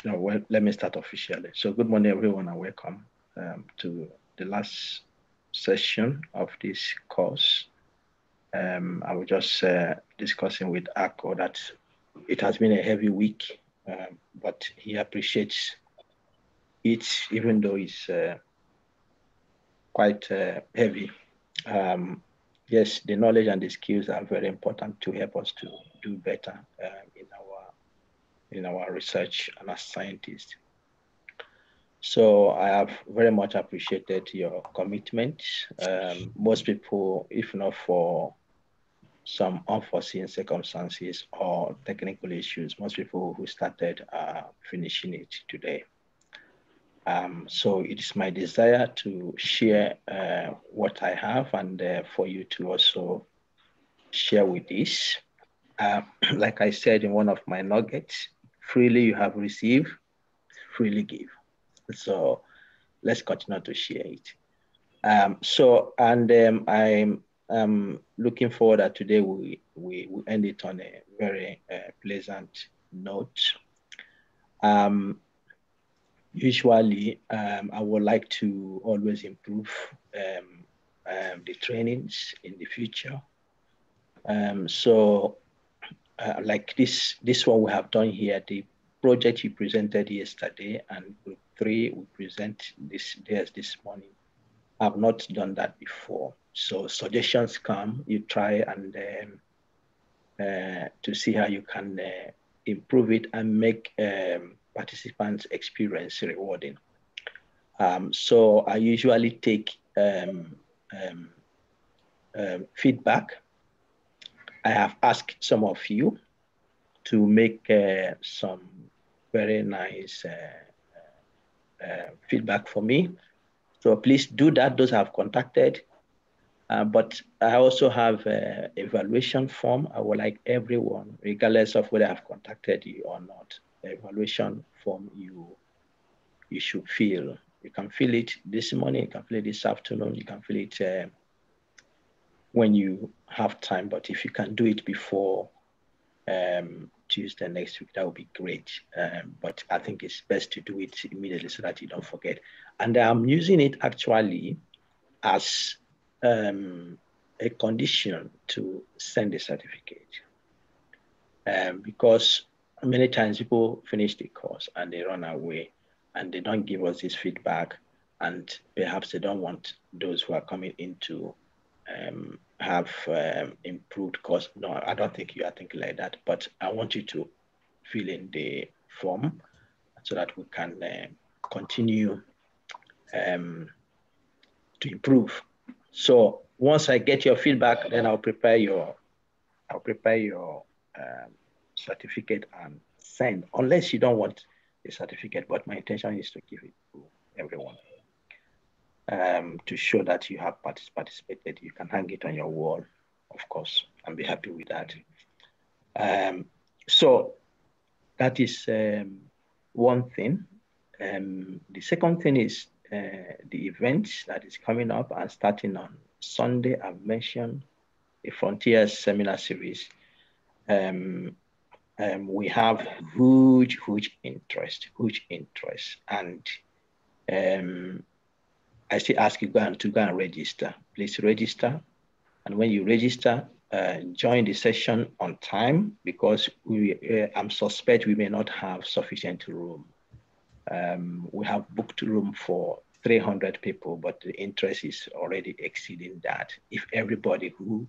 No, well, let me start officially. So good morning, everyone, and welcome to the last session of this course. I was just discussing with Akko that it has been a heavy week, but he appreciates it, even though it's quite heavy. Um, yes, the knowledge and the skills are very important to help us to do better in our research and as scientists. So I have very much appreciated your commitment. Most people, if not for some unforeseen circumstances or technical issues, most people who started are finishing it today. So it is my desire to share what I have and for you to also share with this. Like I said in one of my nuggets, freely you have received, freely give. So let's continue to share it. I'm looking forward that today we end it on a very pleasant note. Usually, I would like to always improve the trainings in the future. Like this one we have done here, the project you presented yesterday, and group 3 we present this morning. I've not done that before. So suggestions come, you try and to see how you can improve it and make participants' experience rewarding. So I usually take feedback. I have asked some of you to make some very nice feedback for me. So please do that, those I've contacted. But I also have an evaluation form. I would like everyone, regardless of whether I've contacted you or not, the evaluation form you should fill. You can fill it this morning, you can fill it this afternoon, you can fill it when you have time. But if you can do it before Tuesday next week, that would be great. But I think it's best to do it immediately so that you don't forget. And I'm using it actually as a condition to send a certificate. Because many times people finish the course and they run away and they don't give us this feedback, and perhaps they don't want those who are coming in to have improved course. No, I don't think you are thinking like that, but I want you to fill in the form so that we can continue to improve. So once I get your feedback, then I'll prepare your certificate and send, unless you don't want a certificate, but my intention is to give it to everyone to show that you have participated. You can hang it on your wall, of course, and be happy with that. So that is one thing. The second thing is the event that is coming up and starting on Sunday. I've mentioned the Frontiers Seminar Series. We have huge interest, and I still ask you to go and register. Please register, and when you register, join the session on time, because I'm suspect we may not have sufficient room. We have booked room for 300 people, but the interest is already exceeding that if everybody who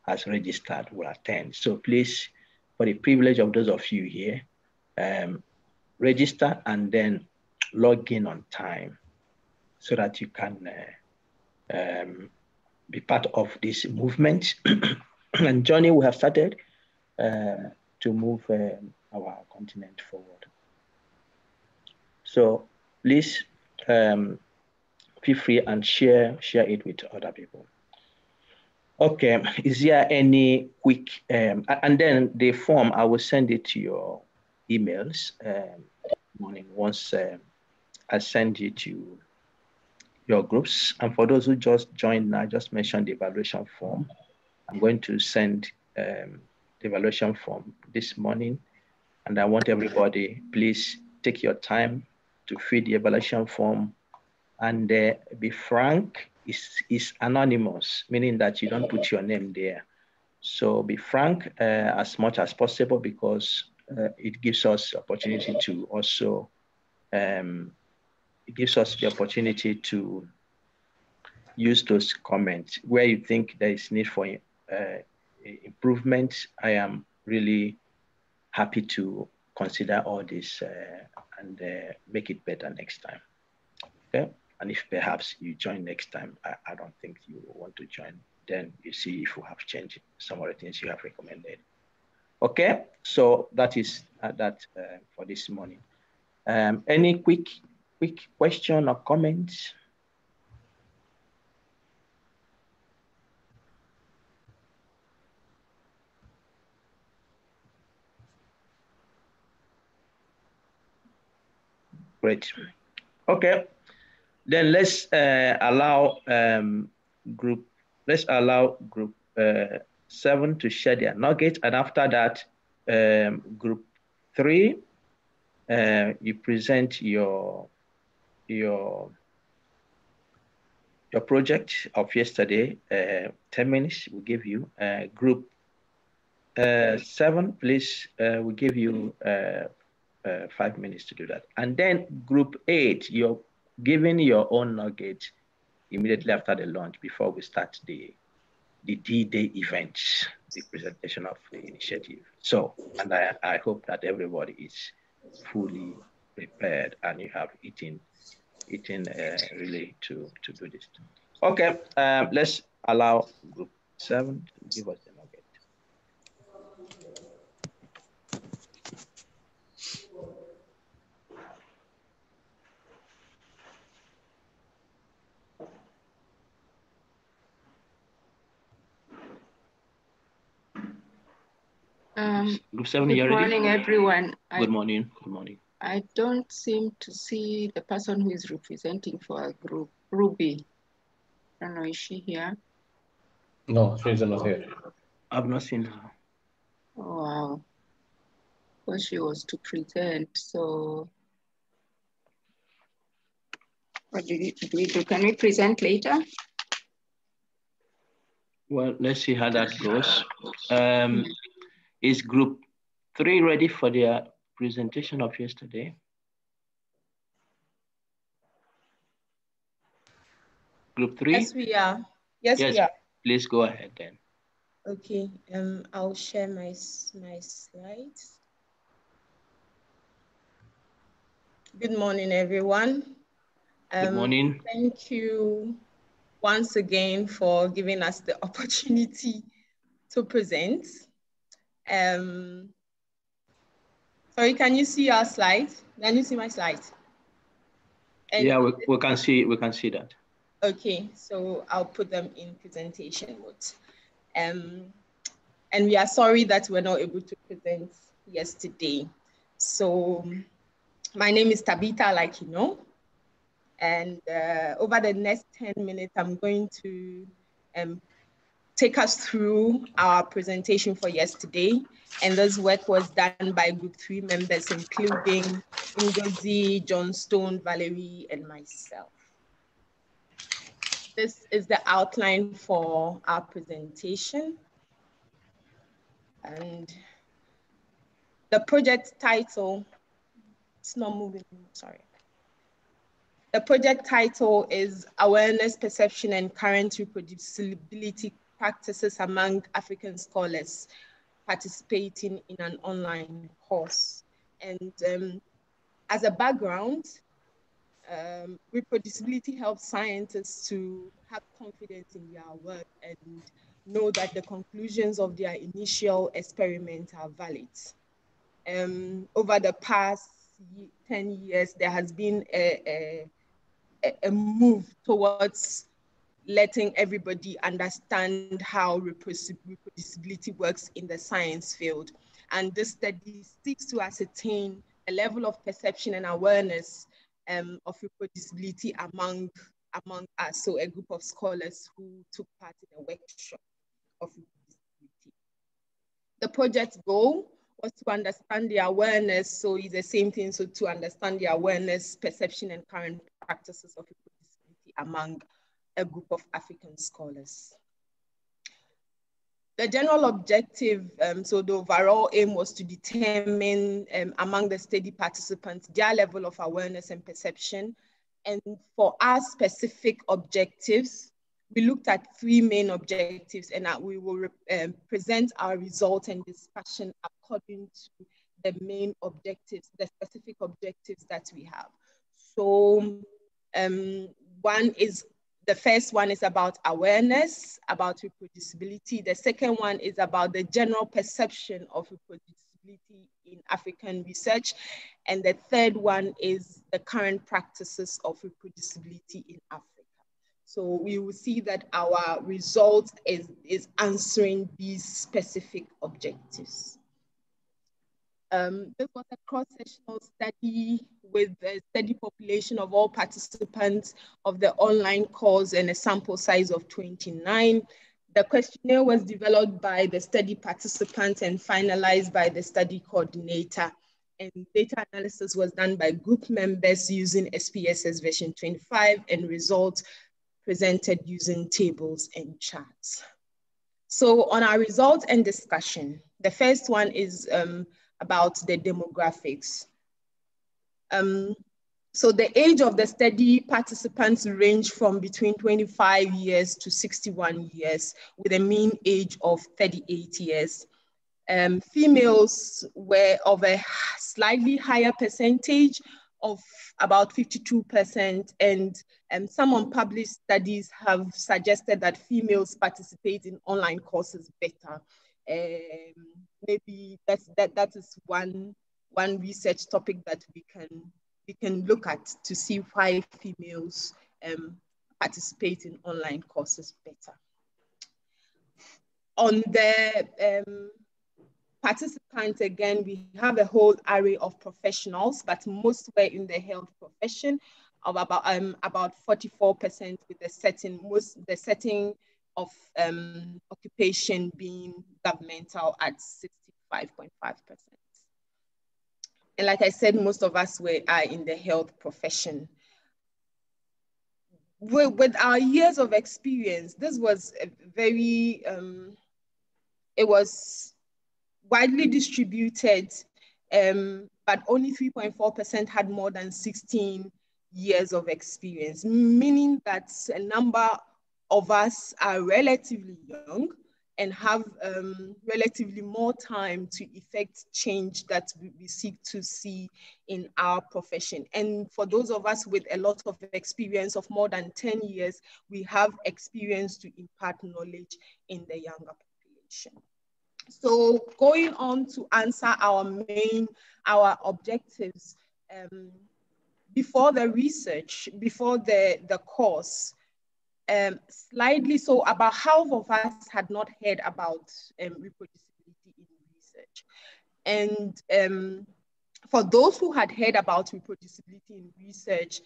has registered will attend. So please, for the privilege of those of you here, register and then log in on time so that you can be part of this movement and journey we have started to move our continent forward. So please feel free and share it with other people. Okay, is there any quick, and then the form, I will send it to your emails morning once I send it to your groups. And for those who just joined now, just mention the evaluation form. I'm going to send the evaluation form this morning. And I want everybody, please take your time to fill the evaluation form, and be frank. Is anonymous, meaning that you don't put your name there. So be frank as much as possible, because it gives us opportunity to also, it gives us the opportunity to use those comments where you think there is need for improvement. I am really happy to consider all this and make it better next time. Okay. And if perhaps you join next time, I don't think you want to join, then you see if you have changed some of the things you have recommended. Okay, so that is that for this morning. Any quick question or comments? Great. Okay, then let's allow group 7 to share their nugget, and after that, group 3, you present your project of yesterday. 10 minutes we'll give you. Group 7, please, we'll give you 5 minutes to do that. And then group 8, you're giving your own nugget immediately after the launch, before we start the D-Day event, the presentation of the initiative. So, and I hope that everybody is fully prepared and you have eaten really to do this. Okay, let's allow group 7 to give us the nugget. Group 7, good morning, everyone. Good morning. Good morning. I don't seem to see the person who is representing for our group, Ruby. I don't know, is she here? No, she's not here. I've not seen her. Oh, wow. Well, she was to present, so what do we do? Can we present later? Well, let's see how that goes. Is group 3 ready for their presentation of yesterday? Group 3? Yes, we are. Yes, we are. Please go ahead then. Okay, I'll share my slides. Good morning, everyone. Good morning. Thank you once again for giving us the opportunity to present. Sorry, can you see our slides? Can you see my slides? Yeah, we can see that. Okay, so I'll put them in presentation mode. And we are sorry that we're not able to present yesterday. So my name is Tabitha, like you know, and over the next 10 minutes, I'm going to take us through our presentation for yesterday. And this work was done by group 3 members, including Ngozi, John Stone, Valerie, and myself. This is the outline for our presentation. And the project title, it's not moving, sorry. The project title is Awareness, Perception, and Current Reproducibility Practices Among African Scholars Participating in an Online Course. And as a background, reproducibility helps scientists to have confidence in their work and know that the conclusions of their initial experiment are valid. Over the past 10 years, there has been a move towards letting everybody understand how reproducibility works in the science field. And this study seeks to ascertain a level of perception and awareness of reproducibility among us, so a group of scholars who took part in a workshop of reproducibility. The project goal course, to understand the awareness, so it's the same thing. So to understand the awareness, perception, and current practices of reproducibility among a group of African scholars. The general objective, so the overall aim was to determine among the study participants their level of awareness and perception. And for our specific objectives, we looked at 3 main objectives, and we will present our results and discussion according to the main objectives, the specific objectives that we have. So the first one is about awareness, about reproducibility. The second one is about the general perception of reproducibility in African research. And the third one is the current practices of reproducibility in Africa. So we will see that our result is answering these specific objectives. This was a cross-sectional study with a study population of all participants of the online course and a sample size of 29. The questionnaire was developed by the study participants and finalized by the study coordinator. And data analysis was done by group members using SPSS version 25, and results presented using tables and charts. So on our results and discussion, the first one is about the demographics. So the age of the study participants range from between 25 years to 61 years, with a mean age of 38 years. Females were of a slightly higher percentage of about 52%, and some unpublished studies have suggested that females participate in online courses better. Maybe that is one research topic that we can look at to see why females participate in online courses better. On the participants, again, we have a whole array of professionals, but most were in the health profession, of about 44% with the setting of occupation being governmental at 65.5%. And like I said, most of us are in the health profession. With our years of experience, this was a very, it was widely distributed, but only 3.4% had more than 16 years of experience, meaning that a number of us are relatively young and have relatively more time to effect change that we seek to see in our profession. And for those of us with a lot of experience of more than 10 years, we have experience to impart knowledge in the younger population. So going on to answer our objectives, before the research, before the course, slightly, so about half of us had not heard about reproducibility in research. And for those who had heard about reproducibility in research,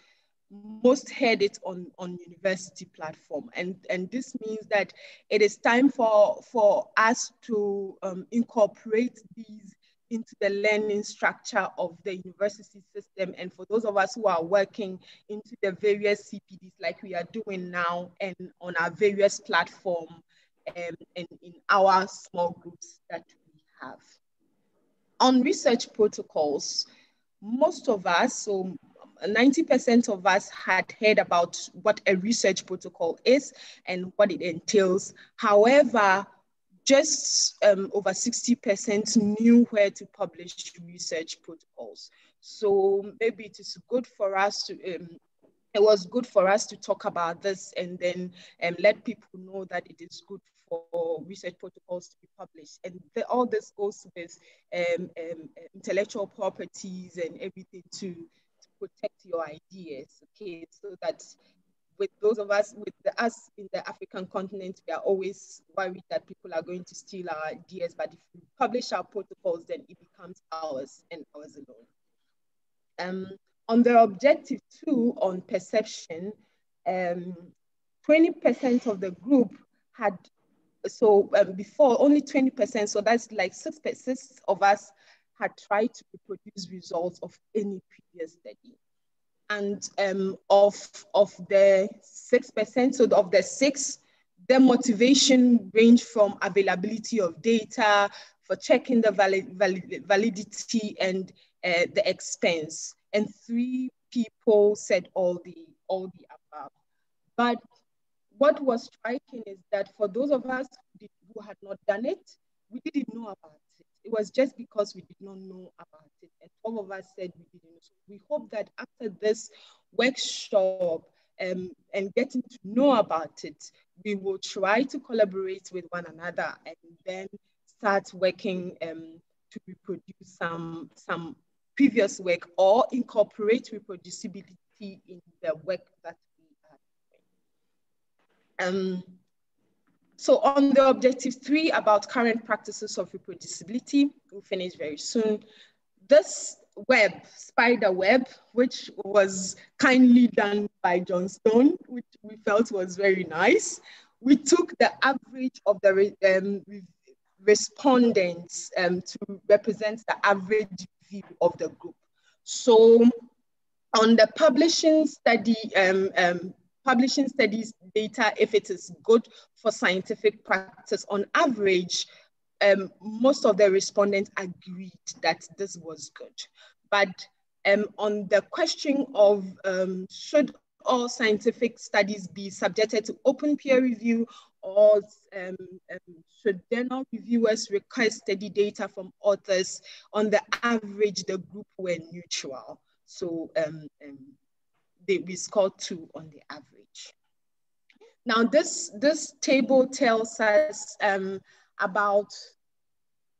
most heard it on university platform. And this means that it is time for us to incorporate these into the learning structure of the university system. And for those of us who are working into the various CPDs like we are doing now and on our various platforms and in our small groups that we have. On research protocols, most of us, so 90% of us had heard about what a research protocol is and what it entails. However, just over 60% knew where to publish research protocols. So maybe it is good for us to, it was good for us to talk about this and then let people know that it is good for research protocols to be published. And all this goes with intellectual properties and everything to protect your ideas, okay? So that with those of us, us in the African continent, we are always worried that people are going to steal our ideas, but if we publish our protocols, then it becomes ours and ours alone. On the objective 2 on perception, 20% of the group had before only 20%, so that's like 6 of us had tried to reproduce results of any previous study. And of the 6%, so of the 6, their motivation ranged from availability of data, for checking the validity and the expense. And 3 people said all the above. But what was striking is that for those of us who had not done it, we didn't know about it. It was just because we did not know about it. And 12 of us said we didn't know. So we hope that after this workshop and getting to know about it, we will try to collaborate with one another and then start working to reproduce some previous work or incorporate reproducibility in the work that we are doing. So on the objective 3 about current practices of reproducibility, we'll finish very soon. This spider web, which was kindly done by John Stone, which we felt was very nice. We took the average of the respondents to represent the average view of the group. So on the publishing studies data, if it is good for scientific practice, on average, most of the respondents agreed that this was good. But on the question of should all scientific studies be subjected to open peer review, or should journal reviewers request study data from authors, on the average, the group were neutral. So we scored 2 on the average. Now this table tells us about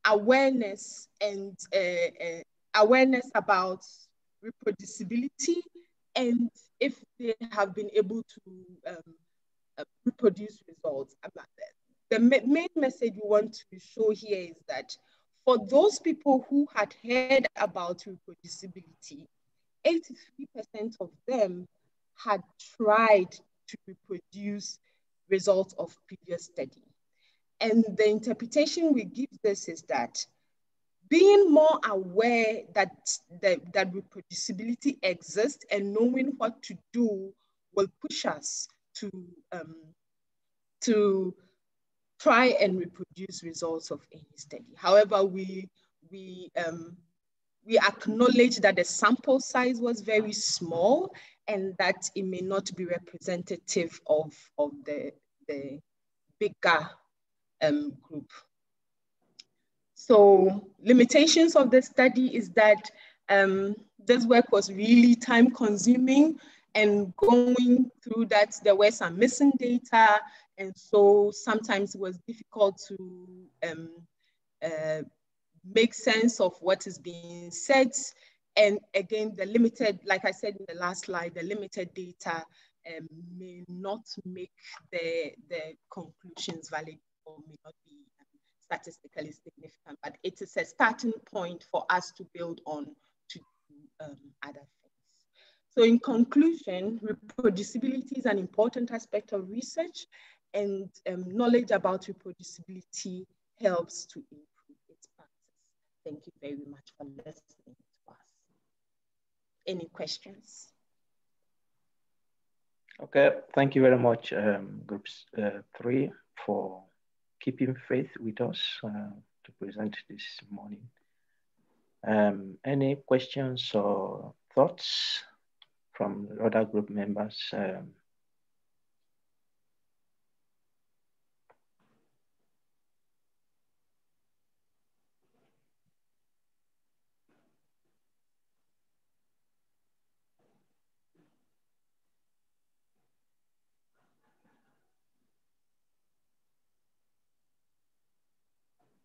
awareness and awareness about reproducibility, and if they have been able to reproduce results. The main message we want to show here is that for those people who had heard about reproducibility, 83% of them had tried to reproduce results of previous study. And the interpretation we give this is that being more aware that reproducibility exists and knowing what to do will push us to try and reproduce results of any study. However, we acknowledge that the sample size was very small and that it may not be representative of the bigger group. So limitations of the study is that this work was really time consuming, and going through that, there were some missing data. And so sometimes it was difficult to make sense of what is being said. And again, the limited, like I said in the last slide, the limited data may not make the conclusions valid or may not be statistically significant, but it is a starting point for us to build on to do other things. So in conclusion, reproducibility is an important aspect of research, and knowledge about reproducibility helps to improve its practice. Thank you very much for listening to us. Any questions? Okay, thank you very much, Group 3, for keeping faith with us to present this morning. Any questions or thoughts from the other group members?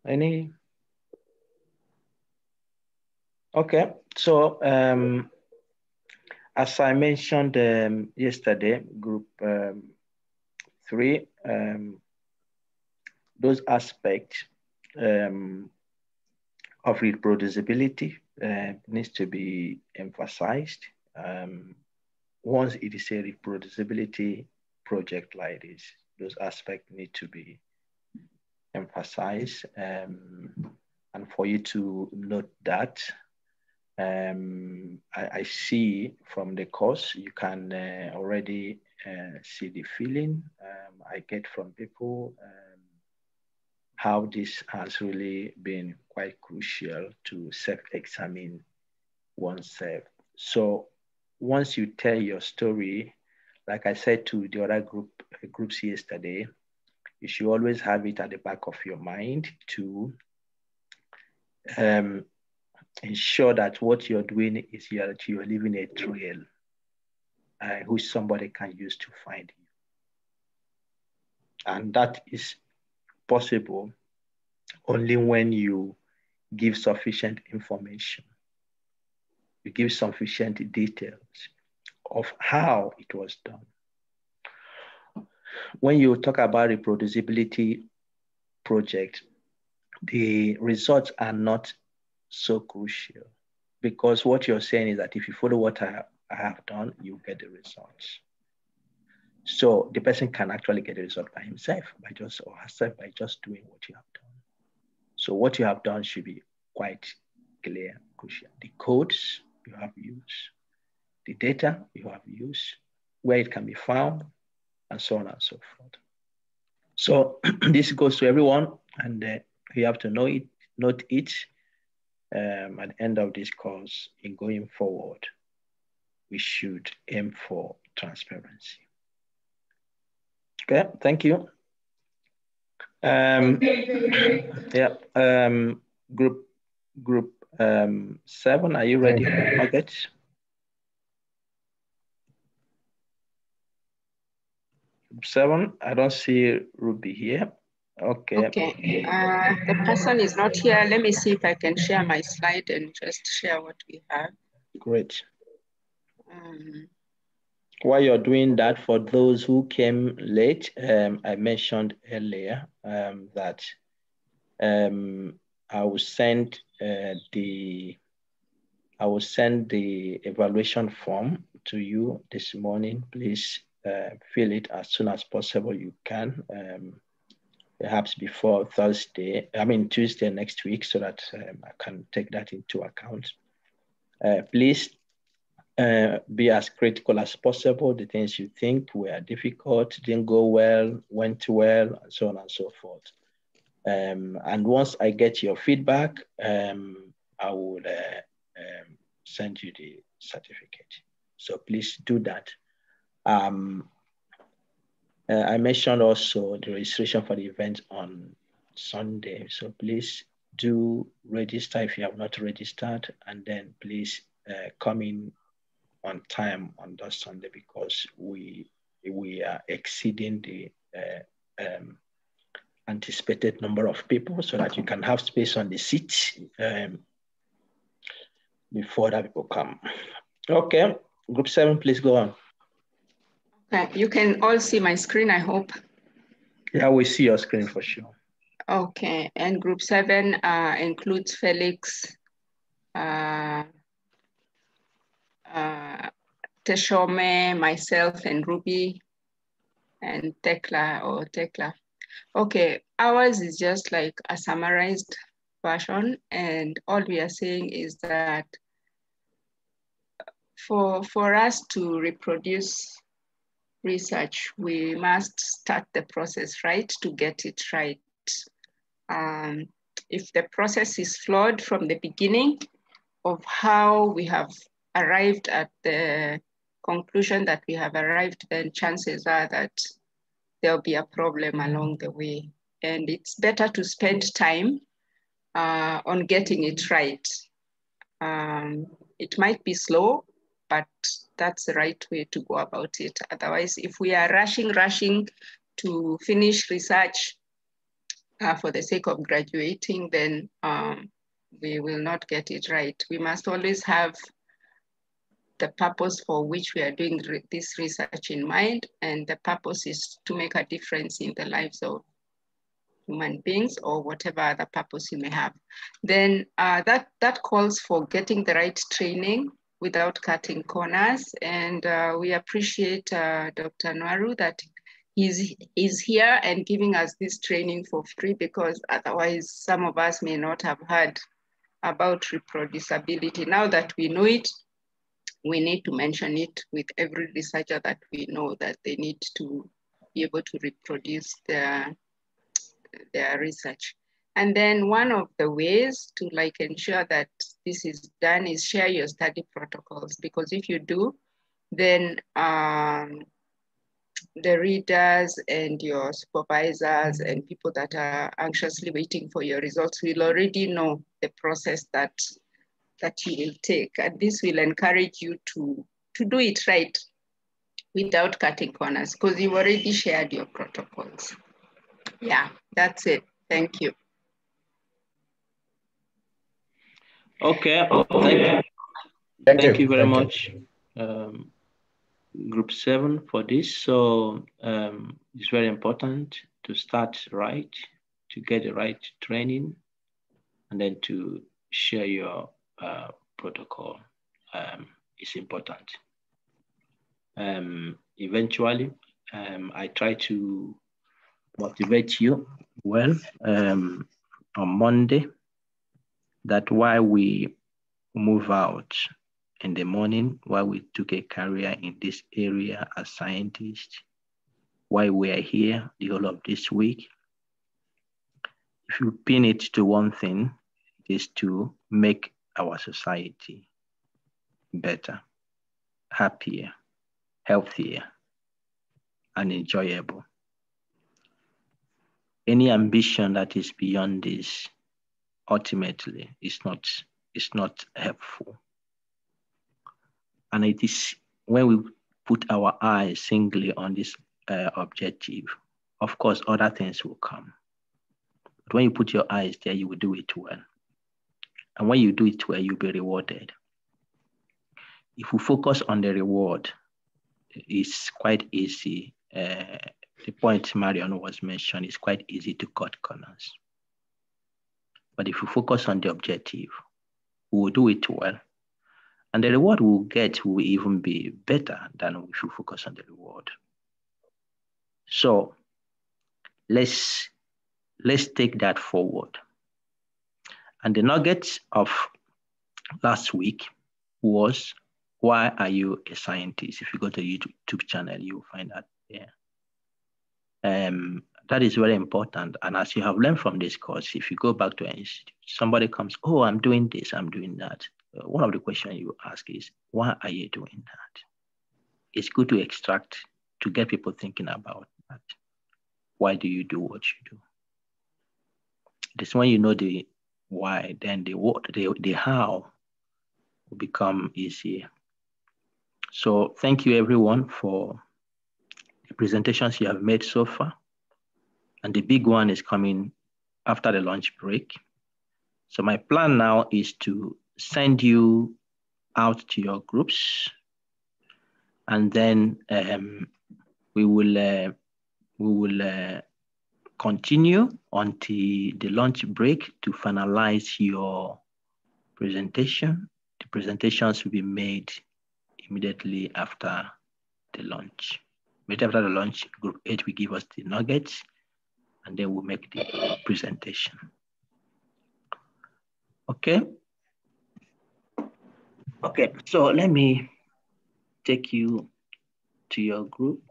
Any? Okay, so as I mentioned yesterday, Group 3, those aspects of reproducibility needs to be emphasized. Once it is a reproducibility project like this, those aspects need to be emphasize, and for you to note that. I see from the course, you can already see the feeling I get from people, how this has really been quite crucial to self-examine oneself. So once you tell your story, like I said to the other groups yesterday, you should always have it at the back of your mind to ensure that what you're doing is you're leaving a trail which somebody can use to find you. And that is possible only when you give sufficient information. You give sufficient details of how it was done. When you talk about reproducibility project, the results are not so crucial because what you're saying is that if you follow what I have done, you get the results. So the person can actually get the result by himself, or herself by just doing what you have done. So what you have done should be quite clear, crucial. The codes you have used, the data you have used, where it can be found, and so on and so forth. So this goes to everyone, and you have to note it at the end of this course. In going forward, we should aim for transparency. Okay, thank you. Yeah, group 7, are you ready for targets? Group 7, I don't see Ruby here. Okay. Okay, the person is not here. Let me see if I can share my slide and just share what we have. Great. While you're doing that, for those who came late, I mentioned earlier that I will send the evaluation form to you this morning. Please fill it as soon as possible. You can, perhaps before Tuesday next week, so that I can take that into account. Please be as critical as possible. The things you think were difficult, didn't go well, went well, and so on and so forth. And once I get your feedback, I will send you the certificate. So please do that. I mentioned also the registration for the event on Sunday. So please do register if you have not registered, and then please come in on time on that Sunday, because we are exceeding the anticipated number of people, so that you can have space on the seats before that people come. Okay, group 7, please go on. Okay, you can all see my screen, I hope. Yeah, we see your screen for sure. Okay, and group 7 includes Felix, Teshome, myself, and Ruby, and Tekla. Okay, ours is just like a summarized version, and all we are saying is that for us to reproduce research, we must start the process right to get it right. If the process is flawed from the beginning of how we have arrived at the conclusion that we have arrived, then chances are that there'll be a problem along the way. And it's better to spend time on getting it right. It might be slow, but that's the right way to go about it. Otherwise, if we are rushing to finish research for the sake of graduating, then we will not get it right. We must always have the purpose for which we are doing this research in mind, and the purpose is to make a difference in the lives of human beings, or whatever other purpose you may have. Then that calls for getting the right training without cutting corners. And we appreciate Dr. Nwaru that he's here and giving us this training for free, because otherwise some of us may not have heard about reproducibility. Now that we know it, we need to mention it with every researcher that we know, that they need to be able to reproduce their research. And then one of the ways to ensure that this is done is share your study protocols, because if you do, then the readers and your supervisors and people that are anxiously waiting for your results will already know the process that you will take. And this will encourage you to do it right without cutting corners, because you've already shared your protocols. Yeah, that's it. Thank you. Okay, thank you very much, Group 7, for this. So it's very important to start right, to get the right training, and then to share your protocol. It's important. Eventually, I try to motivate you well on Monday, that while we move out in the morning, while we took a career in this area as scientists, while we are here the whole of this week, if you pin it to one thing, it is to make our society better, happier, healthier, and enjoyable. Any ambition that is beyond this ultimately is not helpful. And it is when we put our eyes singly on this objective, of course, other things will come. But when you put your eyes there, you will do it well. And when you do it well, you'll be rewarded. If we focus on the reward, it's quite easy. The point Marion was mentioned, it's quite easy to cut corners. But if we focus on the objective, we will do it well. And the reward we'll get will even be better than if we focus on the reward. So let's take that forward. And the nugget of last week was, why are you a scientist? If you go to the YouTube channel, you'll find that there. That is very important. And as you have learned from this course, if you go back to an institute, somebody comes, oh, I'm doing this, I'm doing that. One of the questions you ask is, why are you doing that? It's good to extract, to get people thinking about that. Why do you do what you do? This when you know the why, then the what, the how will become easier. So thank you everyone for the presentations you have made so far. And the big one is coming after the lunch break. So my plan now is to send you out to your groups, and then we will continue until the lunch break to finalize your presentation. The presentations will be made immediately after the lunch. Immediately after the lunch, Group 8 will give us the nuggets, and then we'll make the presentation. Okay. Okay, so let me take you to your group.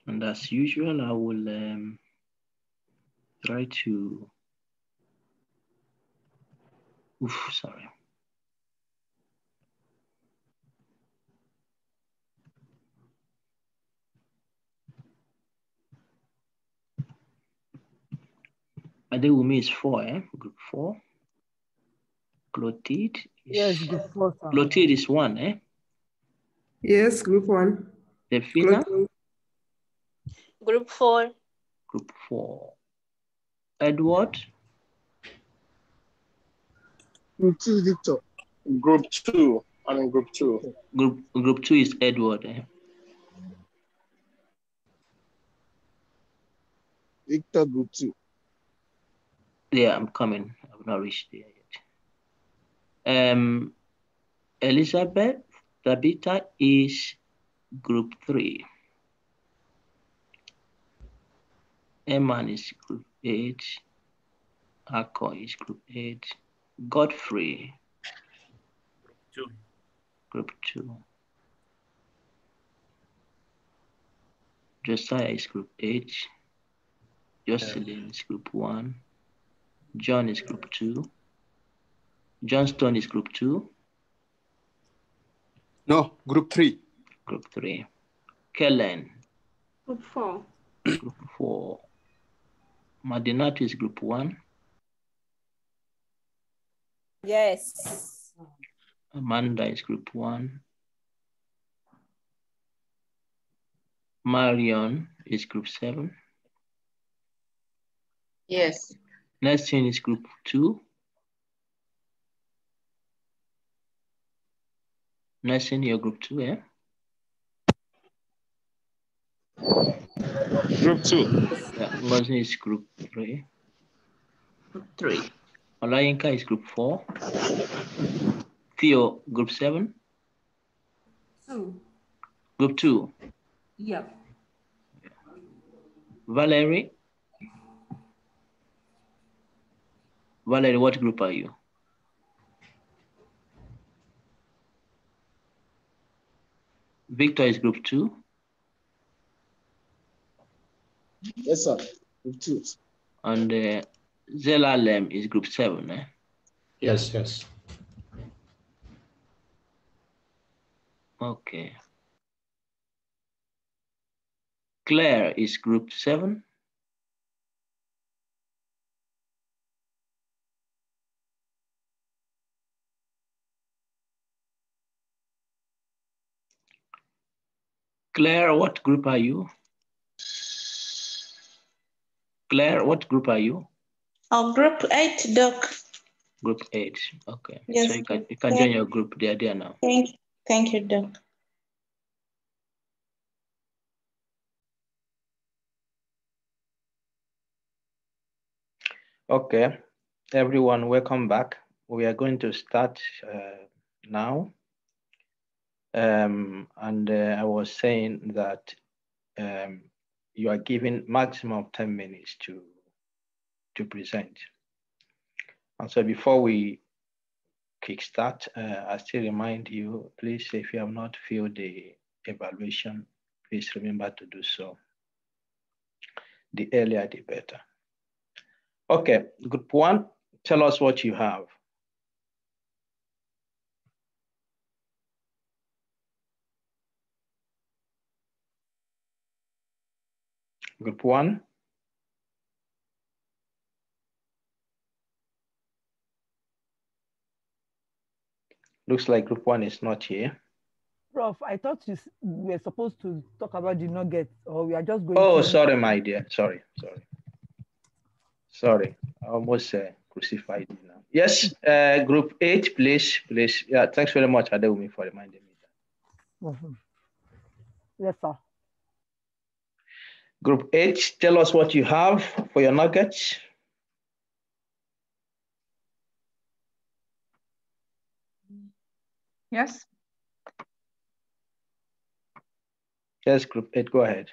And as usual, I will try to, sorry. Adewumi is 4, eh? Group 4. Clotilde is... Yes, group 4. Sir. Clotilde is 1, eh? Yes, group 1. Defina? Group 4. Group 4. Edward? Group 2, Victor. Group 2. I'm in group 2. Group 2 is Edward, eh? Victor, group 2. Yeah, I'm coming. I've not reached there yet. Elizabeth? Tabitha is group 3. Eman is group 8. Akko is group 8. Godfrey, group 2. Josiah is group 8. Jocelyn is group 1. John is group 2. Johnston is group 2. No, group 3. Group 3. Kellen. Group 4. Group 4. Madinatu is group 1. Yes. Amanda is group 1. Marion is group 7. Yes. Nelson is group 2. Nelson, you're group 2, eh? Group 2. Yeah, Ngozi is group 3. Group 3. Olayinka is group 4. Theo, group 7. 2. Group 2. Yep. Valerie, what group are you? Victor is group 2. Yes, sir. Group 2. And Zelalem is group 7, eh? Yes, yes. Okay. Claire is group 7. Claire, what group are you? Claire, what group are you? Oh, group 8, Doc. Group 8. Okay. Yes, So you can join your group. They are there now. Thank you, Doc. Okay. Everyone, welcome back. We are going to start now. And I was saying that you are given maximum of 10 minutes to present. And so before we kickstart, I still remind you, please, if you have not filled the evaluation, please remember to do so. The earlier, the better. Okay, group 1, tell us what you have. Group 1. Looks like group 1 is not here. Prof, I thought we were supposed to talk about the nuggets, or we are just going Oh, to... sorry, my dear. Sorry. I almost crucified you now. Yes, group 8, please. Yeah, thanks very much, Adewumi, for reminding me that. Yes, sir. Group 8, tell us what you have for your nuggets. Yes. Yes, group 8, go ahead.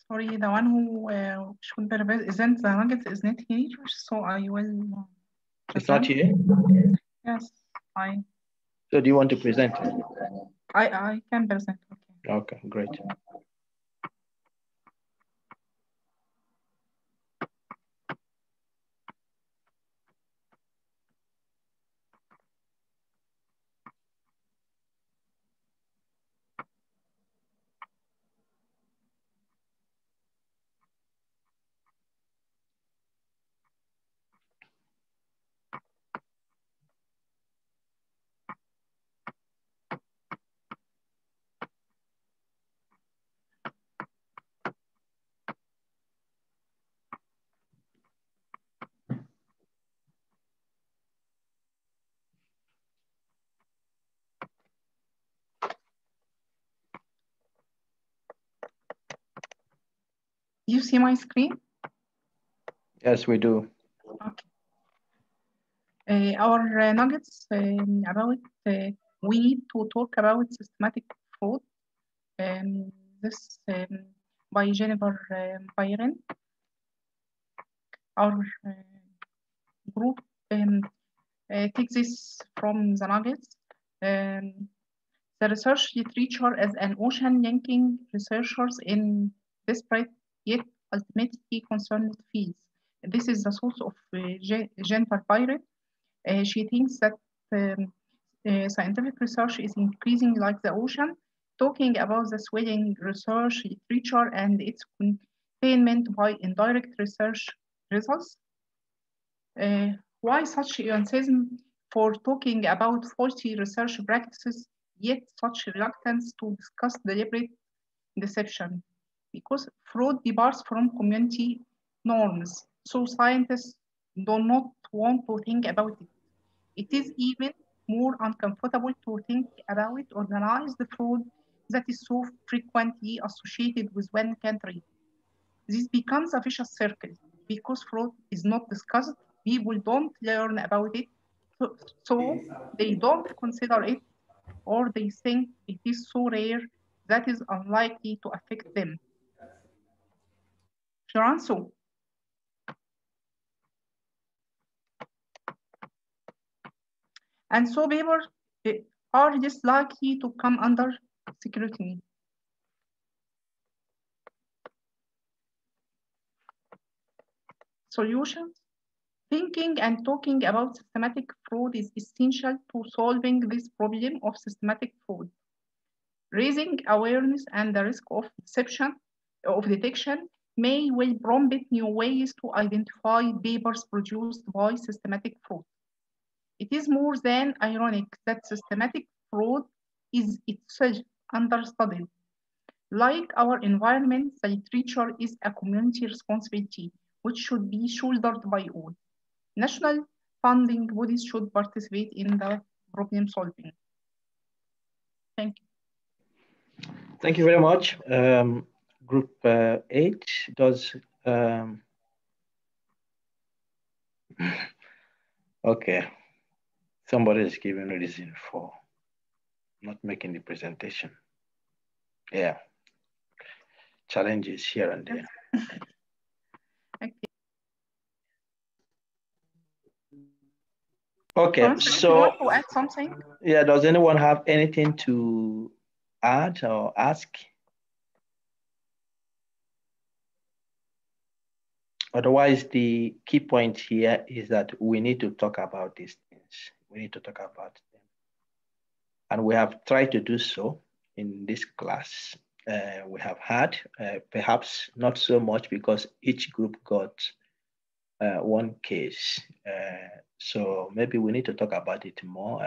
Sorry, the one who should present the nuggets is not here, so I will. It's not here? Yes, I. So do you want to present it? I can present. Okay. Okay, great. You see my screen? Yes, we do. Okay. Our nuggets about we need to talk about systematic fraud. This by Jennifer Byron. Our group takes this from the nuggets. The research literature as an ocean linking researchers in disparate yet ultimately concerned fields. This is the source of Jennifer Byron. She thinks that scientific research is increasing like the ocean, talking about the swelling research literature and its containment by indirect research results. Why such enthusiasm for talking about faulty research practices, yet such reluctance to discuss deliberate deception? Because fraud departs from community norms, so scientists do not want to think about it. It is even more uncomfortable to think about organized fraud that is so frequently associated with one country. This becomes a vicious circle. Because fraud is not discussed, people don't learn about it, so they don't consider it, or they think it is so rare that is unlikely to affect them. Sharanso. And so people are less likely to come under scrutiny. Solutions. Thinking and talking about systematic fraud is essential to solving this problem of systematic fraud. Raising awareness and the risk of detection may well prompt new ways to identify papers produced by systematic fraud. It is more than ironic that systematic fraud is itself understudied. Like our environment, the literature is a community responsibility, which should be shouldered by all. National funding bodies should participate in the problem solving. Thank you. Thank you very much. Group 8 does. Okay. Somebody is giving a reason for not making the presentation. Yeah. Challenges here and there. Okay, so you want to add something? Yeah, does anyone have anything to add or ask? Otherwise, the key point here is that we need to talk about these things. We need to talk about them. And we have tried to do so in this class. We have had, perhaps not so much because each group got one case. So maybe we need to talk about it more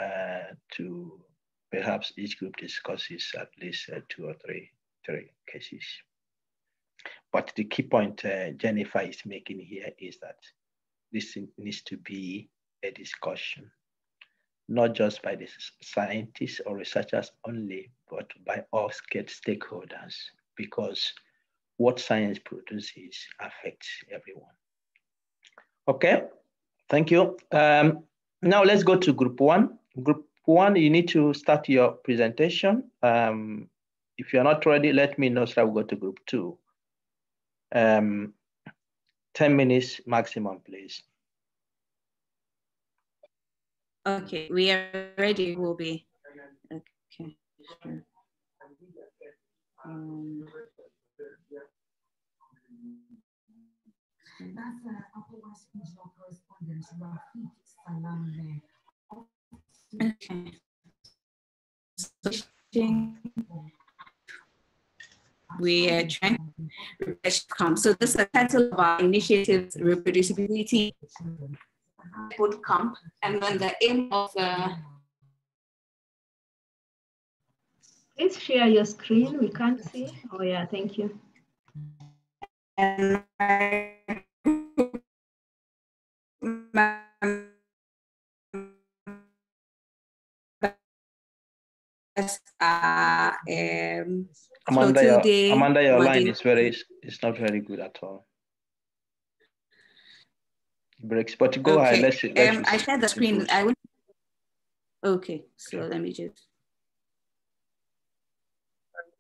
to perhaps each group discusses at least 2 or 3 cases. But the key point Jennifer is making here is that this needs to be a discussion, not just by the scientists or researchers only, but by all stakeholders, because what science produces affects everyone. Okay, thank you. Now let's go to group 1. Group 1, you need to start your presentation. If you're not ready, let me know so I'll go to group 2. 10 minutes maximum, please. Okay, we are ready, we'll be. Okay, sure. Okay. We are trying to come. So this is the title of our initiative's Reproducibility Bootcamp, and then the aim of Please share your screen. We can't see. Oh yeah, thank you. And Amanda, your line is not very good at all. breaks. But go ahead. Let's see. I shared the screen. Okay, so let me just.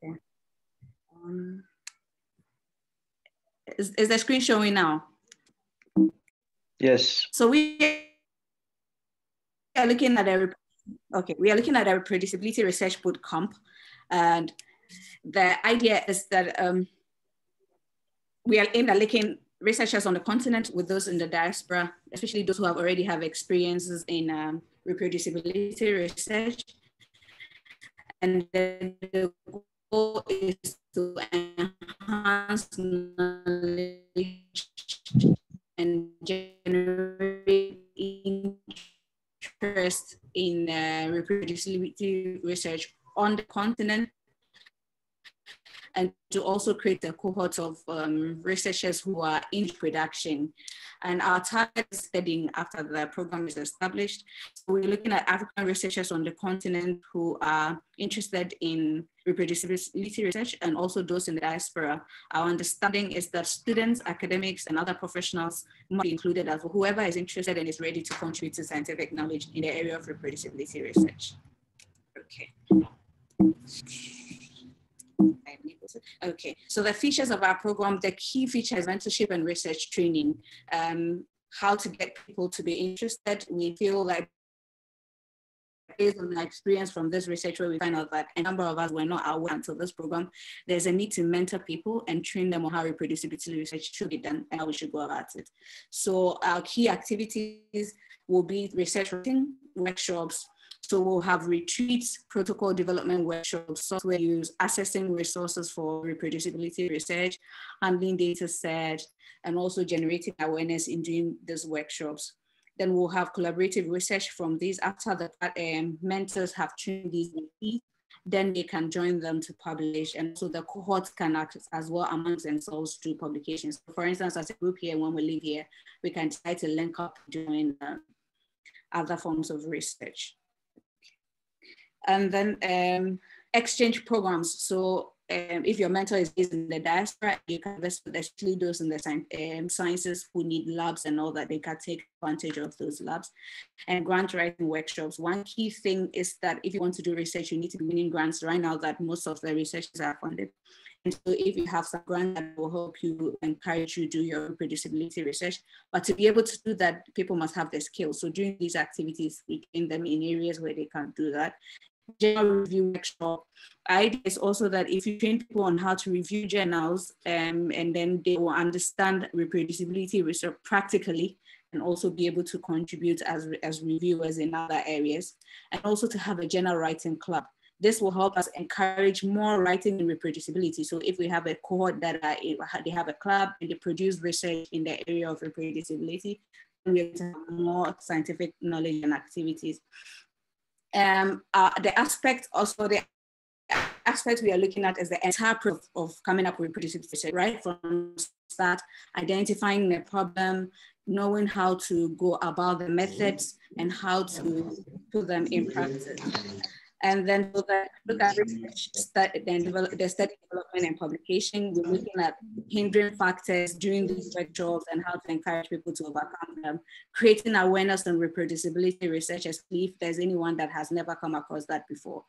Okay. Is the screen showing now? Yes. So we are looking at a reproducibility research bootcamp, and the idea is that we are aimed at linking researchers on the continent with those in the diaspora, especially those who already have experiences in reproducibility research. And the goal is to enhance knowledge and generate interest in reproducibility research on the continent, and to also create a cohort of researchers who are in production. And our target is studying after the program is established. So we're looking at African researchers on the continent who are interested in reproducibility research, and also those in the diaspora. Our understanding is that students, academics, and other professionals must be included as well, whoever is interested and is ready to contribute to scientific knowledge in the area of reproducibility research. Okay. Okay, so the features of our program, the key feature is mentorship and research training. How to get people to be interested. We feel like based on the experience from this research, where we find out that a number of us were not aware until this program, there's a need to mentor people and train them on how reproducibility research should be done and how we should go about it. So our key activities will be research writing, workshops. So we'll have retreats, protocol development workshops, software use, assessing resources for reproducibility research, handling data sets, and also generating awareness in doing these workshops. Then we'll have collaborative research from these. After the mentors have trained these, then they can join them to publish. And so the cohorts can act as well amongst themselves to publications. For instance, as a group here, when we live here, we can try to link up doing other forms of research. And then exchange programs. So if your mentor is based in the diaspora, you can invest with especially those in the sciences who need labs and all that, they can take advantage of those labs. And grant writing workshops. One key thing is that if you want to do research, you need to be winning grants. Right now that most of the researchers are funded. And so if you have some grant that will help you, encourage you to do your reproducibility research, but to be able to do that, people must have the skills. So during these activities, we train them in areas where they can do that. General review workshop. Idea is also that if you train people on how to review journals, and then they will understand reproducibility research practically, and also be able to contribute as reviewers in other areas, and also to have a journal writing club. This will help us encourage more writing in reproducibility. So if we have a cohort that they have a club and they produce research in the area of reproducibility, we have to have more scientific knowledge and activities. The aspect we are looking at is the entire process of coming up with reproducibility research, right? From start, identifying the problem, knowing how to go about the methods and how to put them in practice. And then look at research, the study development and publication. We're looking at hindering factors during these workshops and how to encourage people to overcome them. Creating awareness on reproducibility research, especially if there's anyone that has never come across that before.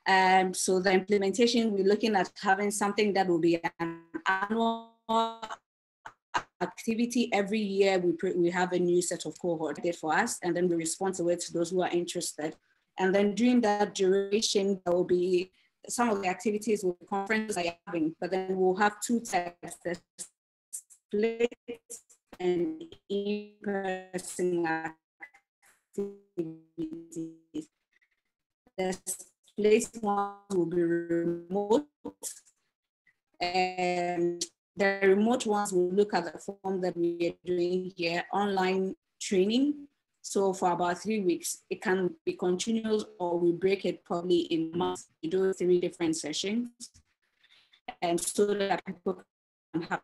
So the implementation, we're looking at having something that will be an annual activity. Every year we have a new set of cohort for us, and then we respond to it to those who are interested. And then during that duration, there will be some of the activities with the conferences I having, but then we'll have two types, the split and in-person activities. The split ones will be remote, and the remote ones will look at the form that we are doing here, online training. So for about 3 weeks, it can be continuous, or we break it probably in months. We do 3 different sessions, and so that people can have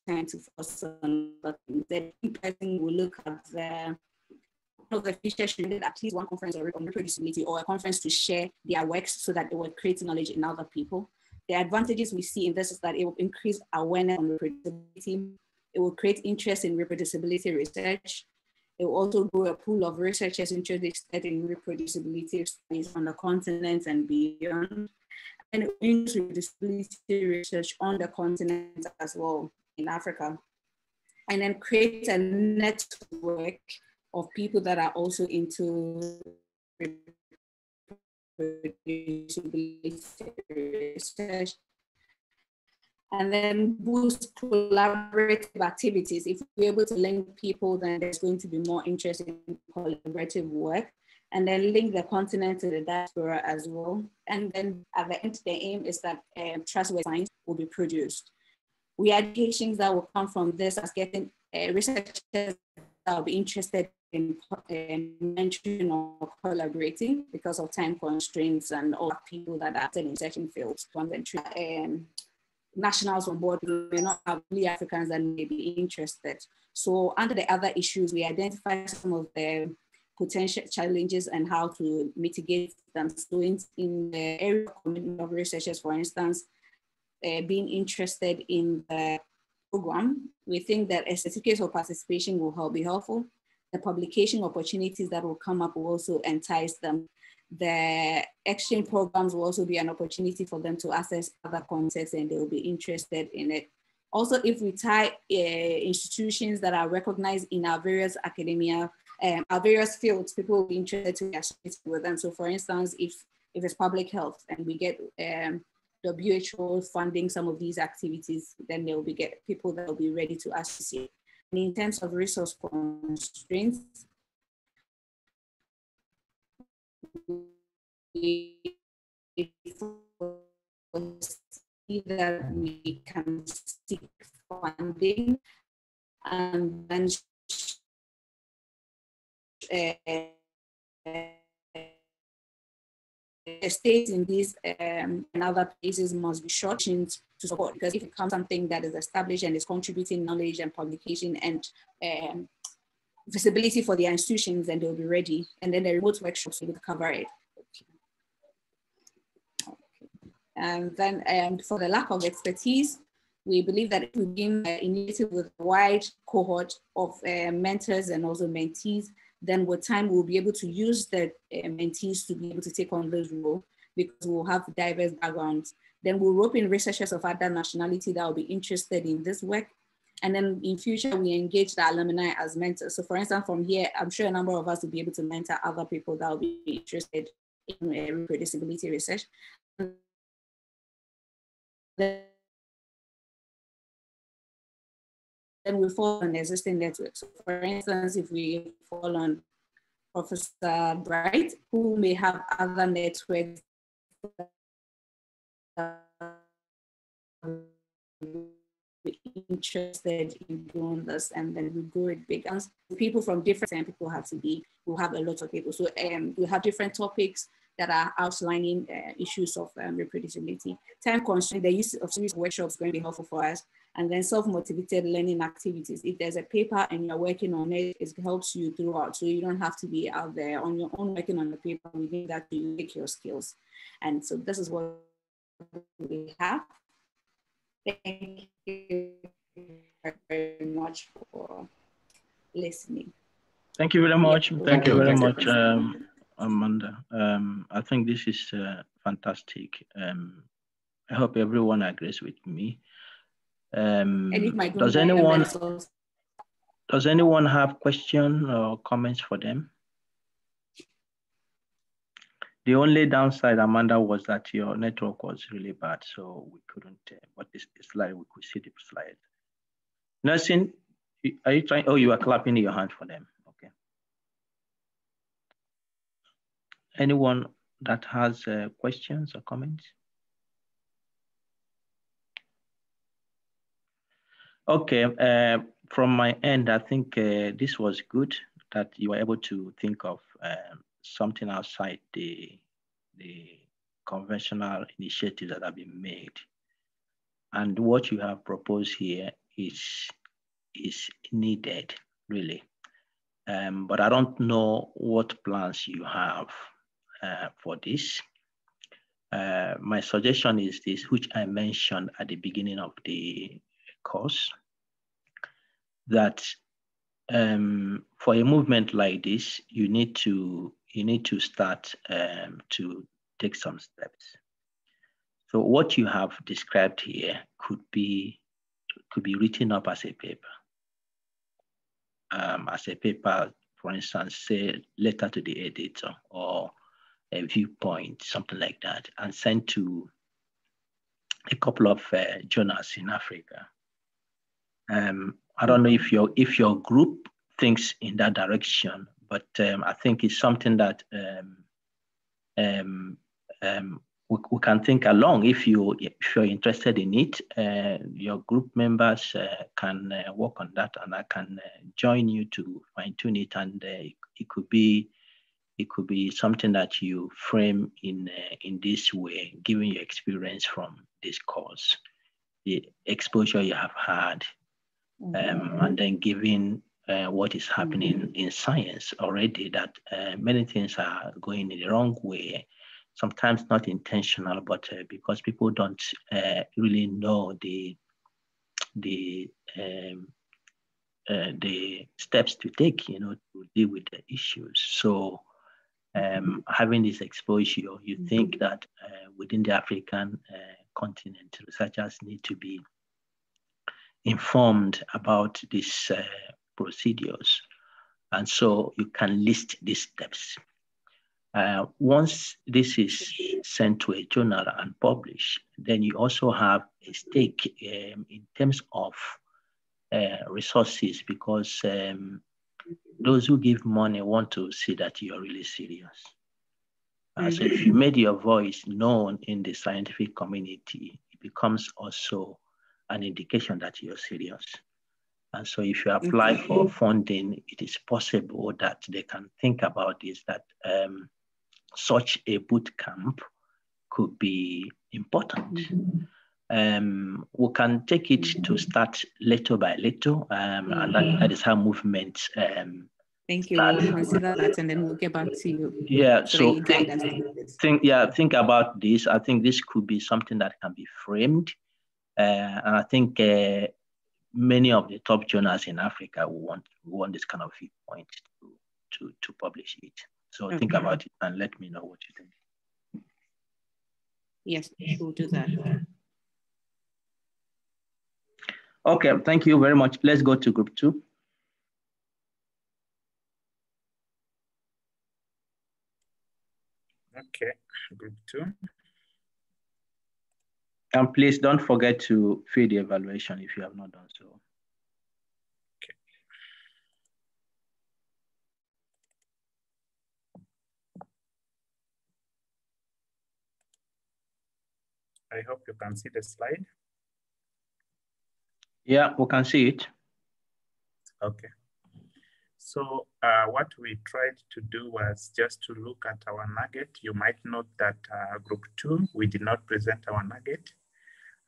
time to focus on the things. The person will look at the features should at least one conference on reproducibility, or a conference to share their works so that they will create knowledge in other people. The advantages we see in this is that it will increase awareness on reproducibility. It will create interest in reproducibility research. It will also grow a pool of researchers interested in reproducibility studies on the continent and beyond. And it will use reproducibility research on the continent as well in Africa. And then create a network of people that are also into reproducibility research. And then boost collaborative activities. If we're able to link people, then there's going to be more interest in collaborative work. And then link the continent to the diaspora as well. And then at the end, the aim is that trustworthy science will be produced. We have educations that will come from this as getting researchers that will be interested in mentoring or collaborating because of time constraints and all people that are in certain fields. Nationals on board may not have only Africans that may be interested. So under the other issues, we identify some of the potential challenges and how to mitigate them. So in the area of researchers, for instance, being interested in the program, we think that a certificate of participation will be helpful. The publication opportunities that will come up will also entice them. The exchange programs will also be an opportunity for them to access other contexts and they will be interested in it. Also, if we tie institutions that are recognized in our various academia, our various fields, people will be interested to associate with them. So for instance, if it's public health and we get WHO funding some of these activities, then there will be people that will be ready to associate. And in terms of resource constraints, we see that we can seek funding and then states in these and other places must be shortened to support, because if it becomes something that is established and is contributing knowledge and publication and visibility for the institutions, then they'll be ready. And then the remote workshops will cover it. And then for the lack of expertise, we believe that if we begin an initiative with a wide cohort of mentors and also mentees, then with time we'll be able to use the mentees to be able to take on those roles because we'll have diverse backgrounds. Then we'll rope in researchers of other nationality that will be interested in this work. And then in future, we engage the alumni as mentors. So for instance, from here, I'm sure a number of us will be able to mentor other people that will be interested in reproducibility research. Then we fall on existing networks. So for instance, if we fall on Professor Bright, who may have other networks interested in doing this, and then we grow it big. And people from different people have to be, we'll have a lot of people. So we have different topics that are outlining issues of reproducibility. Time constraint, the use of series workshops is going to be helpful for us. And then self-motivated learning activities. If there's a paper and you're working on it, it helps you throughout. So you don't have to be out there on your own working on the paper. We need that to make your skills. And so this is what we have. Thank you very much for listening. Thank you very much. Yeah. Thank you very much, Amanda. I think this is fantastic. I hope everyone agrees with me. Does anyone have questions or comments for them? The only downside, Amanda, was that your network was really bad, so we couldn't. But this slide, we could see the slide. Nursing, are you trying? Oh, you are clapping your hand for them. Okay. Anyone that has questions or comments? Okay. From my end, I think this was good that you were able to think of something outside the conventional initiatives that have been made. And what you have proposed here is needed, really. But I don't know what plans you have for this. My suggestion is this, which I mentioned at the beginning of the course. that for a movement like this, you need to start to take some steps. So what you have described here could be written up as a paper. For instance, say letter to the editor or a viewpoint, something like that, and sent to a couple of journals in Africa. I don't know if your group thinks in that direction, but I think it's something that we can think along. If you're interested in it, your group members can work on that, and I can join you to fine tune it. And it could be something that you frame in this way, given your experience from this course, the exposure you have had, and then given what is happening in science already, that many things are going in the wrong way. Sometimes not intentional, but because people don't really know the steps to take, to deal with the issues. So having this exposure, you think that within the African continent, researchers need to be informed about these procedures. And so you can list these steps. Once this is sent to a journal and published, then you also have a stake in terms of resources, because those who give money want to see that you're really serious. So if you made your voice known in the scientific community, it becomes also an indication that you're serious. And so if you apply for funding, it is possible that they can think about this, that such a boot camp could be important. We can take it to start little by little, and that is how movements Thank you. We'll consider that, and then we'll get back to you. Yeah, so you guide us through this. think about this. I think this could be something that can be framed. And I think many of the top journals in Africa want this kind of viewpoint to publish it. So think about it and let me know what you think. Yes, we'll do that. Okay, thank you very much. Let's go to group 2. Okay, group 2. And please don't forget to fill the evaluation if you have not done so. Okay. I hope you can see the slide. Yeah, we can see it. Okay. So what we tried to do was just to look at our nugget. You might note that group 2, we did not present our nugget.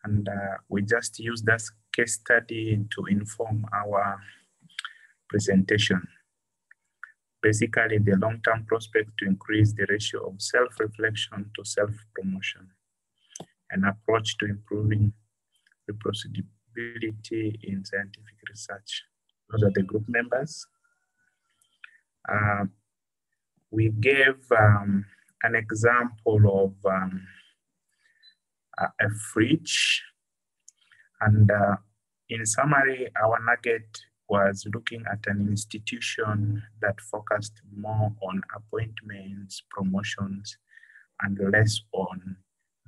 And we just used that case study to inform our presentation. Basically, the long-term prospect to increase the ratio of self-reflection to self-promotion, an approach to improving reproducibility in scientific research. Those are the group members. We gave an example of a fridge, and in summary, our nugget was looking at an institution that focused more on appointments, promotions, and less on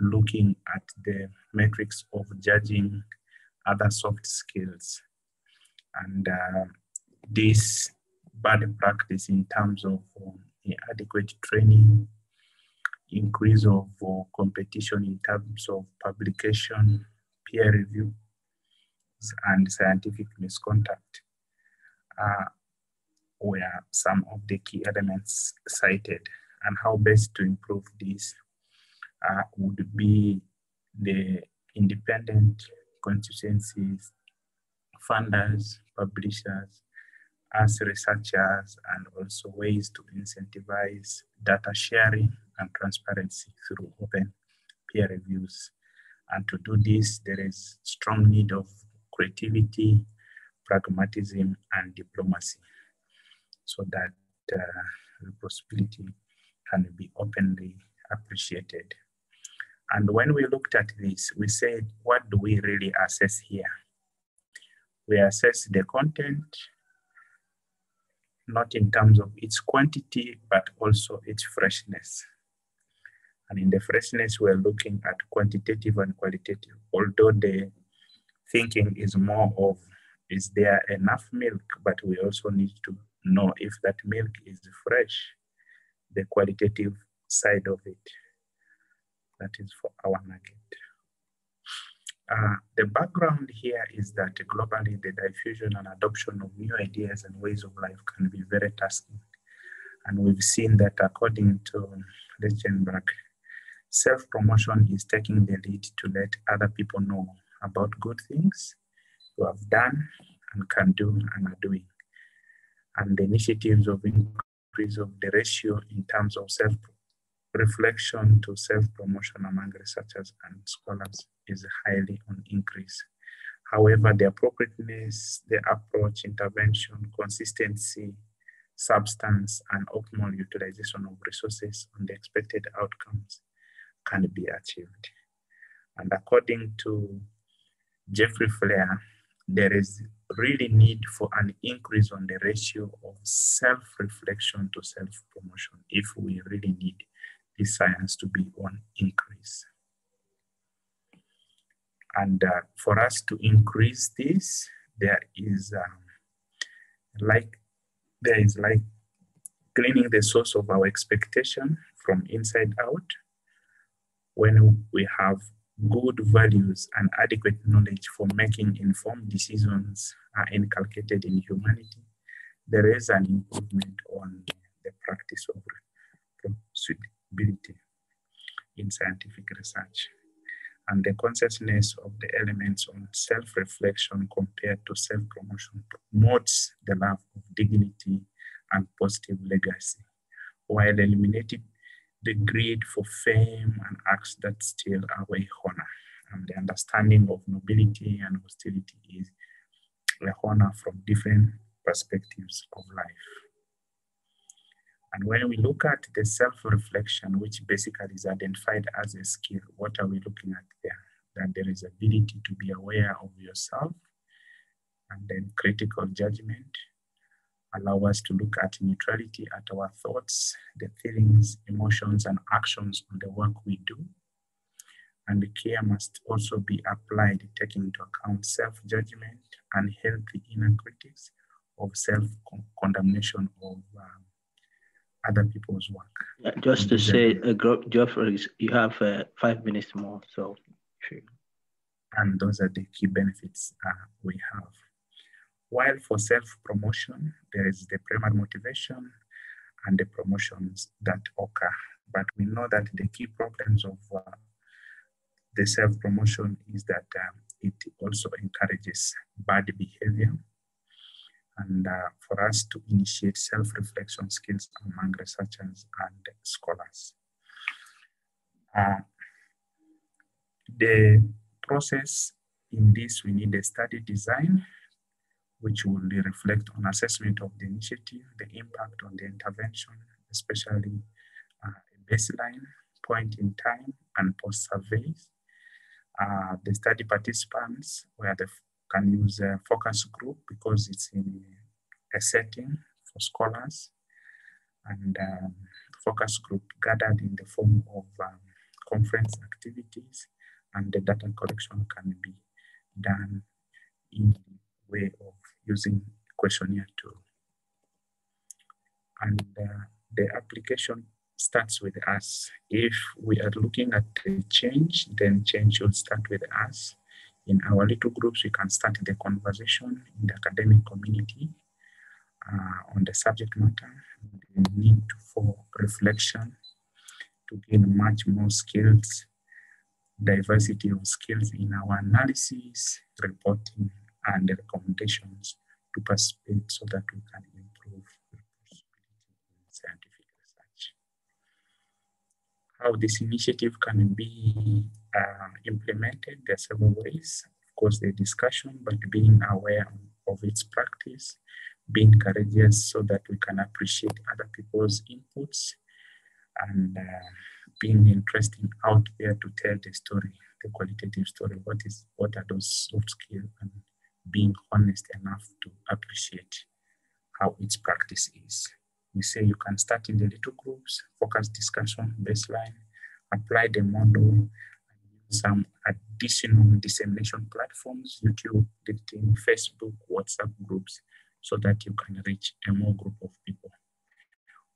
looking at the metrics of judging other soft skills. And this bad practice in terms of inadequate training, increase of competition in terms of publication, peer review, and scientific misconduct were some of the key elements cited. And how best to improve this would be the independent constituencies, funders, publishers, us researchers, and also ways to incentivize data sharing and transparency through open peer reviews. And to do this, there is strong need of creativity, pragmatism and diplomacy, so that reproducibility can be openly appreciated. And when we looked at this, we said, what do we really assess here? We assess the content, not in terms of its quantity, but also its freshness. And in the freshness, we're looking at quantitative and qualitative, although the thinking is more of, is there enough milk? But we also need to know if that milk is fresh, the qualitative side of it. That is for our nugget. The background here is that globally, the diffusion and adoption of new ideas and ways of life can be very tasking. And we've seen that according to Lichtenberg, self-promotion is taking the lead to let other people know about good things you have done and can do and are doing. And the initiatives of increase of the ratio in terms of self-reflection to self-promotion among researchers and scholars is highly on increase. However, the appropriateness, the approach, intervention, consistency, substance, and optimal utilization of resources on the expected outcomes can be achieved. And according to Jeffrey Flair, there is really need for an increase on the ratio of self-reflection to self-promotion if we really need this science to be on increase. And for us to increase this, there is like cleaning the source of our expectation from inside out. When we have good values and adequate knowledge for making informed decisions are inculcated in humanity, there is an improvement on the practice of reproducibility in scientific research. And the consciousness of the elements on self-reflection compared to self-promotion promotes the love of dignity and positive legacy, while eliminating the greed for fame and acts that steal away honor. And the understanding of nobility and hostility is the honor from different perspectives of life. And when we look at the self-reflection, which basically is identified as a skill, what are we looking at there? That there is ability to be aware of yourself, and then critical judgment, allow us to look at neutrality at our thoughts, the feelings, emotions, and actions on the work we do. And the care must also be applied, taking into account self-judgment and healthy inner critics of self-condemnation of other people's work. Just to say, Geoffrey, you have 5 minutes more, so. And those are the key benefits we have. While for self-promotion, there is the primary motivation and the promotions that occur. But we know that the key problems of the self-promotion is that it also encourages bad behavior. And for us to initiate self-reflection skills among researchers and scholars. The process in this, we need a study design, which will reflect on assessment of the initiative, the impact on the intervention, especially a baseline, point in time, and post-surveys. The study participants where they can use a focus group because it's in a setting for scholars, and focus group gathered in the form of conference activities, and the data collection can be done in the way of using questionnaire tool. And the application starts with us. If we are looking at a change, then change should start with us. In our little groups, we can start the conversation in the academic community on the subject matter, the need for reflection to gain much more skills, diversity of skills in our analysis, reporting, and the recommendations to participate so that we can improve reproducibility in scientific research. How this initiative can be implemented, there are several ways. Of course, the discussion, but being aware of its practice, being courageous so that we can appreciate other people's inputs, and being interesting out there to tell the story, the qualitative story. What are those soft skills, and being honest enough to appreciate how its practice is. We say you can start in the little groups, focus discussion, baseline, apply the model, and use some additional dissemination platforms, YouTube, LinkedIn, Facebook, WhatsApp groups, so that you can reach a more group of people.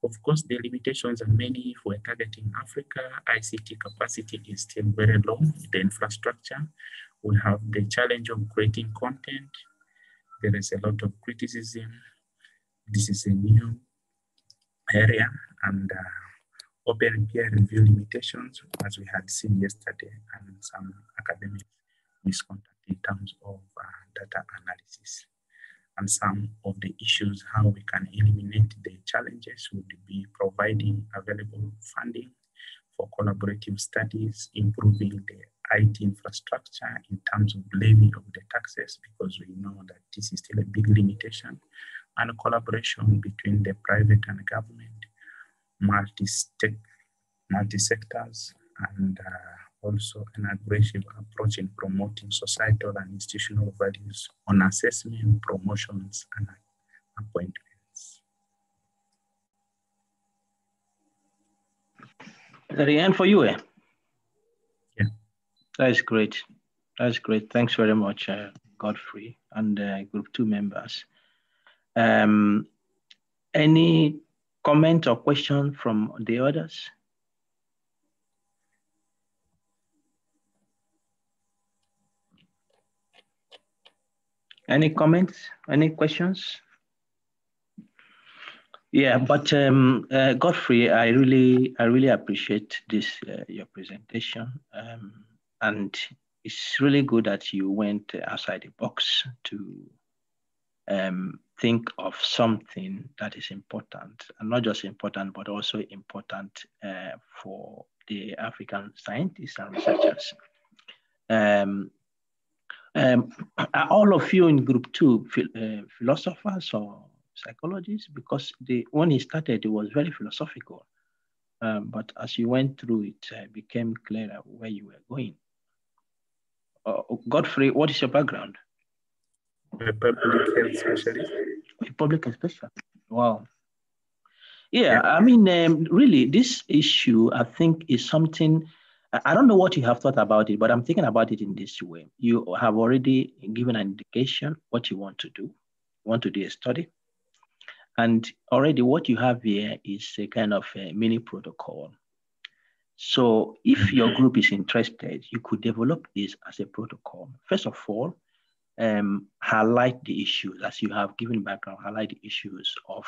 Of course, the limitations are many. If we're targeting Africa, ICT capacity is still very low. The infrastructure, we have the challenge of creating content. There is a lot of criticism. This is a new area, and open peer review limitations, as we had seen yesterday, and some academic misconduct in terms of data analysis. And some of the issues, how we can eliminate the challenges, would be providing available funding for collaborative studies, improving the IT infrastructure in terms of levy of the taxes, because we know that this is still a big limitation, and collaboration between the private and government, multi-sectors, and also an aggressive approach in promoting societal and institutional values on assessment, promotions, and appointments. Is that the end for you, eh? Yeah. That's great. That's great. Thanks very much, Godfrey, and Group 2 members. Any comment or question from the others? Any comments? Any questions? Yeah, but Godfrey, I really appreciate this your presentation, and it's really good that you went outside the box to think of something that is important, and not just important, but also important for the African scientists and researchers. Are all of you in Group 2 philosophers or psychologists? Because when he started, it was very philosophical. But as you went through it, became clearer where you were going. Godfrey, what is your background? A public health specialist. A public health specialist. Wow. Yeah, I mean, really, this issue, I think, is something. I don't know what you have thought about it, but I'm thinking about it in this way. You have already given an indication what you want to do. You want to do a study. And already what you have here is a kind of a mini protocol. So if your group is interested, you could develop this as a protocol. First of all, highlight the issues, as you have given background, highlight the issues of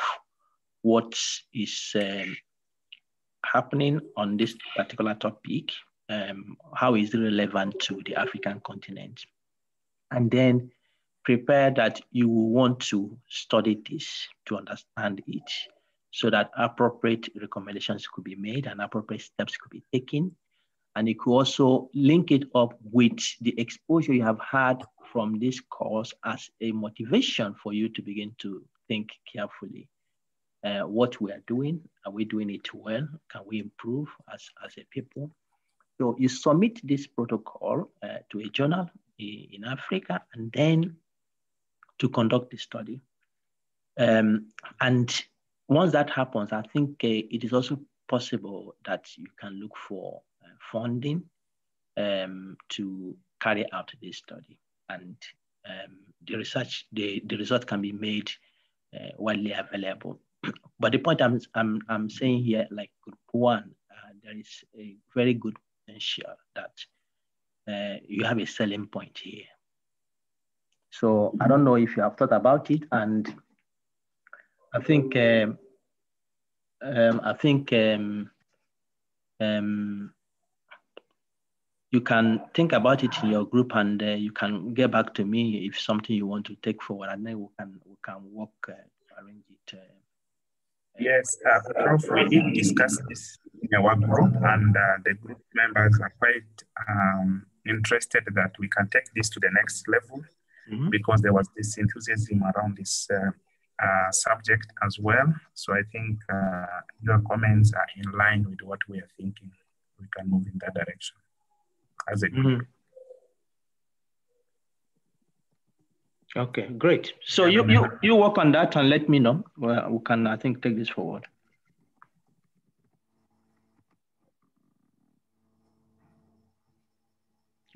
what is happening on this particular topic, how is it relevant to the African continent, and then prepare that you will want to study this to understand it, so that appropriate recommendations could be made and appropriate steps could be taken. And you could also link it up with the exposure you have had from this course as a motivation for you to begin to think carefully. What we are doing, are we doing it well? Can we improve as a people? So you submit this protocol to a journal in Africa, and then to conduct the study. And once that happens, I think it is also possible that you can look for funding to carry out this study. And the result can be made widely available. But the point I'm saying here, like Group 1, there is a very good potential that you have a selling point here. So I don't know if you have thought about it, and I think you can think about it in your group, and you can get back to me if something you want to take forward, and then we can work to arrange it. Yes, we did discuss this in our group, and the group members are quite interested that we can take this to the next level. because there was this enthusiasm around this subject as well. So I think your comments are in line with what we are thinking. We can move in that direction as a group. Okay, great. So you work on that and let me know. Well, we can, I think, take this forward.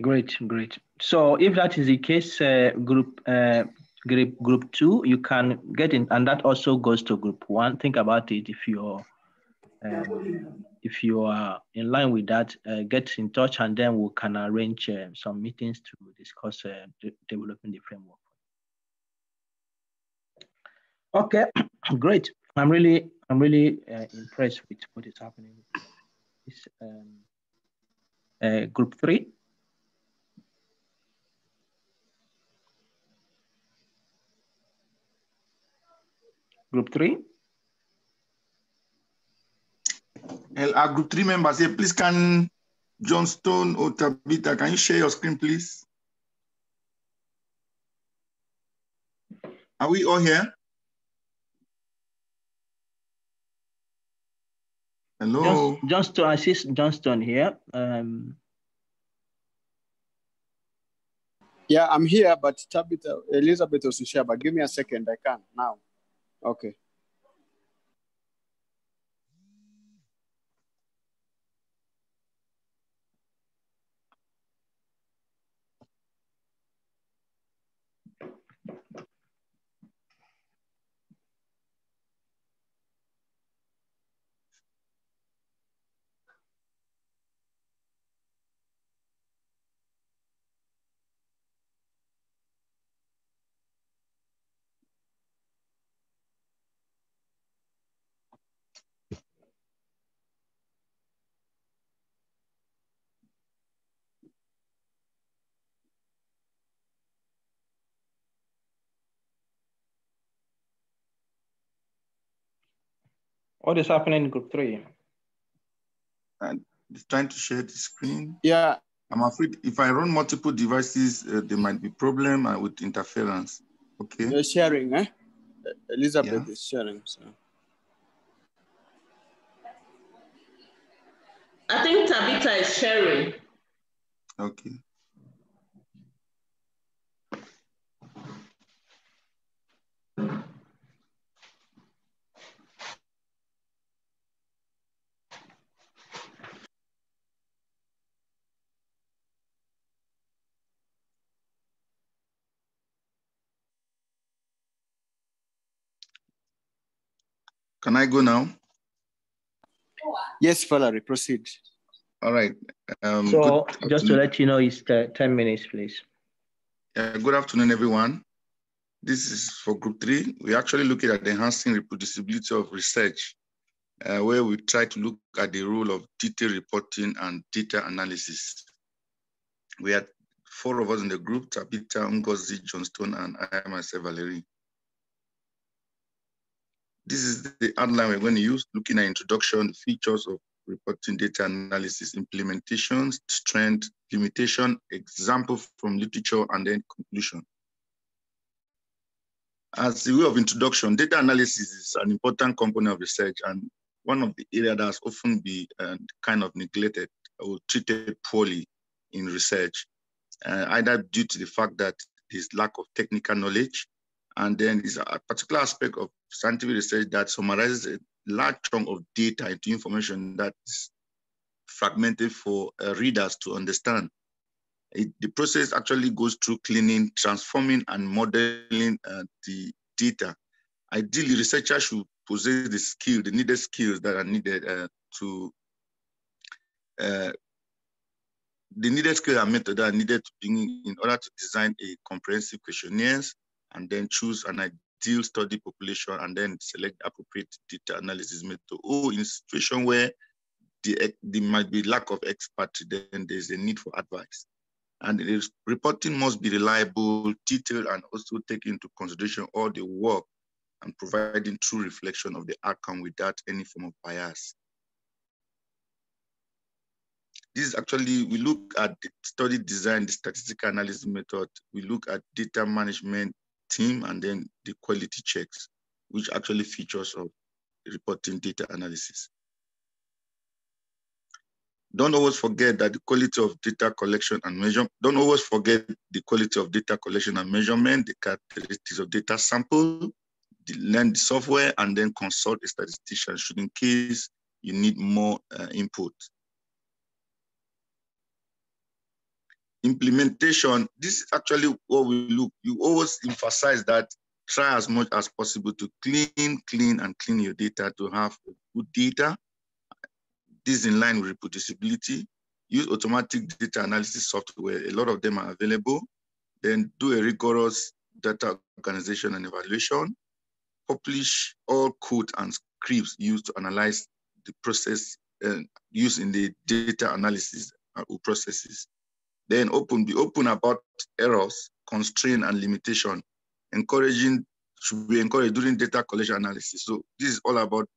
Great, great. So if that is the case, group 2, you can get in, and that also goes to group 1. Think about it. If you are in line with that, get in touch, and then we can arrange some meetings to discuss developing the framework. Okay, great. I'm really impressed with what is happening. This group 3. Group 3. Our group 3 members here, please can Johnston or Tabitha, can you share your screen, please? Are we all here? Hello. Johnston, I see Johnston here. Yeah, I'm here, but Tabitha, Elizabeth was to share, but give me a second, I can now. Okay. What is happening in group 3? It's trying to share the screen. Yeah. I'm afraid if I run multiple devices, there might be problem with interference. Okay. You're sharing, eh? Elizabeth is sharing, so. I think Tabitha is sharing. Okay. Can I go now? Yes, Valerie, proceed. All right. So just to let you know, it's 10 minutes, please. Good afternoon, everyone. This is for group 3. We're actually looking at enhancing reproducibility of research, where we try to look at the role of detailed reporting and data analysis. We had 4 of us in the group: Tabitha, Ngozi, Johnston, and I myself, Valerie. This is the outline we're going to use, looking at introduction, features of reporting, data analysis, implementations, strength, limitation, example from literature, and then conclusion. As a way of introduction, data analysis is an important component of research, and one of the areas that's often been kind of neglected or treated poorly in research, either due to the fact that there's lack of technical knowledge, and then there's a particular aspect of scientific research that summarizes a large chunk of data into information that's fragmented for readers to understand. The process actually goes through cleaning, transforming, and modeling the data. Ideally, researchers should possess the needed skills that are needed the needed skills and methods that are needed to bring in order to design a comprehensive questionnaires, and then choose an ideal study population, and then select appropriate data analysis method. Or in a situation where there might be lack of expertise, then there's a need for advice. And the reporting must be reliable, detailed, and also take into consideration all the work and providing true reflection of the outcome without any form of bias. This is actually, we look at the study design, the statistical analysis method, we look at data management team, and then the quality checks, which actually features of reporting data analysis. Don't always forget that the quality of data collection and measurement, don't always forget the quality of data collection and measurement, the characteristics of data sample, learn the software, and then consult a statistician should in case you need more input. Implementation, this is actually what we look, you always emphasize that try as much as possible to clean your data to have good data. This is in line with reproducibility. Use automatic data analysis software. A lot of them are available. Then do a rigorous data organization and evaluation. Publish all code and scripts used to analyze the process used in the data analysis processes. Then be open about errors, constraint, and limitation. Should be encouraged during data collection analysis. So this is all about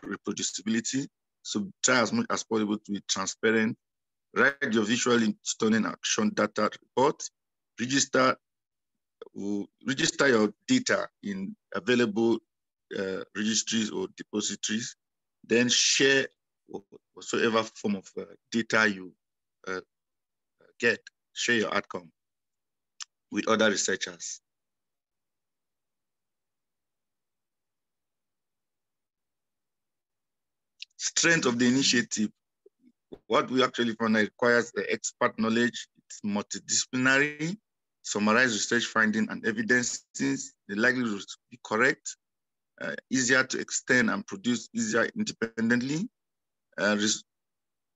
reproducibility. So try as much as possible to be transparent. Write your visually stunning action data report. Register your data in available registries or depositories. Then share whatsoever form of data you get. Share your outcome with other researchers. Strength of the initiative. What we actually found requires the expert knowledge. It's multidisciplinary. Summarize research finding and evidences. The likelihood to be correct. Easier to extend and produce easier independently.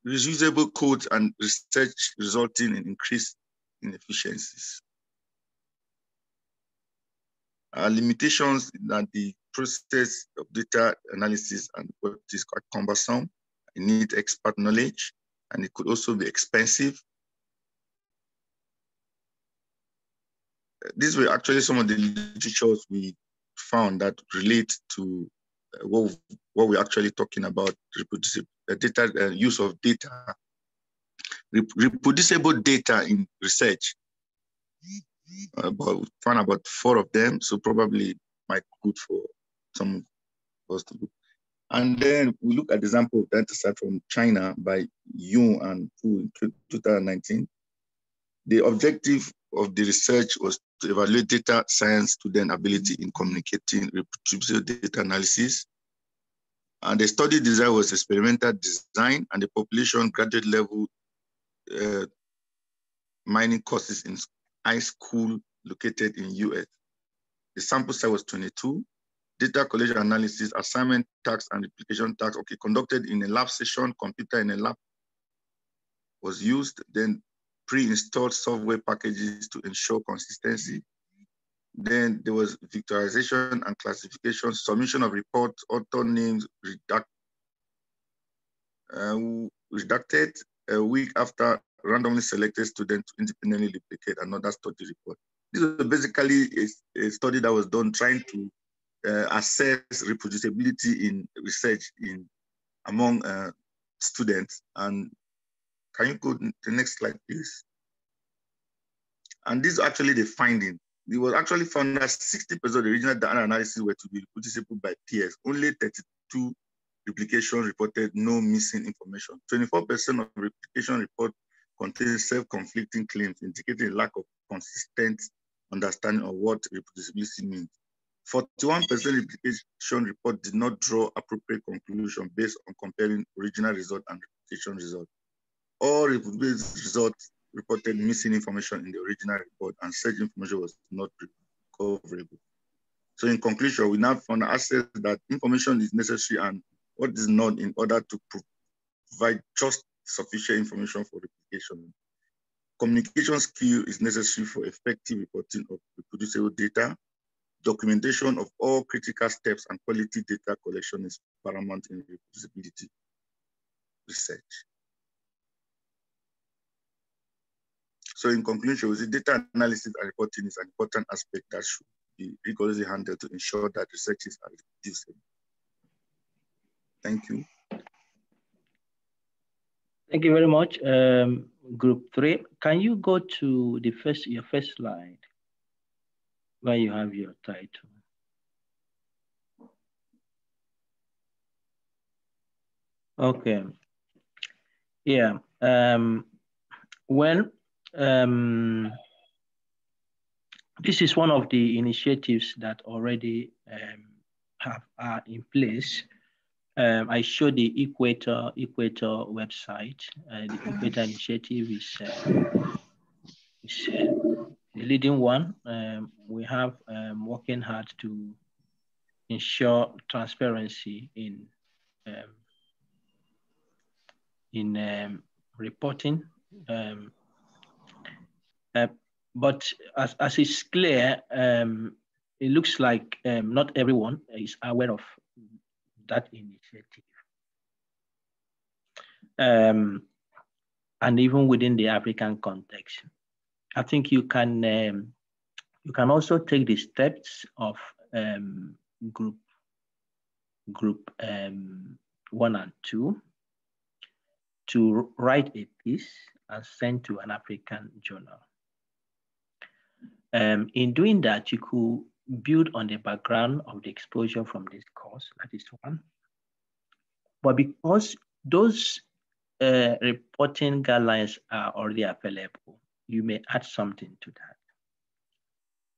Reusable codes and research resulting in increase in efficiencies. Limitations that the process of data analysis and what is quite cumbersome. It needs expert knowledge, and it could also be expensive. These were actually some of the literatures we found that relate to what we're actually talking about, data, use of data, reproducible data in research. We found about 4 of them, so probably might be good for some of us to look. And then we look at the example of data set from China by Yu and Fu in 2019. The objective of the research was to evaluate data science student ability in communicating reproducible data analysis. And the study design was experimental design, and the population graduate level mining courses in high school located in US. The sample size was 22. Data collection analysis, assignment tasks, and replication tasks, conducted in a lab session. Computer in a lab was used. Then pre-installed software packages to ensure consistency. Then there was vectorization and classification, submission of reports, author names redacted a week after randomly selected students to independently replicate another study report. This was basically a study that was done trying to assess reproducibility in research among students. And can you go to the next slide, please? And this is actually the finding. It was actually found that 60% of the original data analysis were to be reproducible by peers. Only 32 replications reported no missing information. 24% of replication report contained self-conflicting claims, indicating a lack of consistent understanding of what reproducibility means. 41% replication report did not draw appropriate conclusion based on comparing original result and replication result. All reproducibility results reported missing information in the original report, and such information was not recoverable. So in conclusion, we now found access that information is necessary and what is not in order to provide just sufficient information for replication. Communication skill is necessary for effective reporting of reproducible data. Documentation of all critical steps and quality data collection is paramount in reproducibility research. So in conclusion, we see data analysis and reporting is an important aspect that should be rigorously handled to ensure that researches are reproducible. Thank you. Thank you very much. Group 3, can you go to your first slide where you have your title? Okay. Yeah. This is one of the initiatives that already are in place. I showed the Equator website. The Equator initiative is the leading one. We have working hard to ensure transparency in reporting. But as is clear, it looks like not everyone is aware of that initiative. And even within the African context, I think you can also take the steps of group 1 and 2 to write a piece and send to an African journal. In doing that, you could build on the background of the exposure from this course, that is one. But because those reporting guidelines are already available, you may add something to that.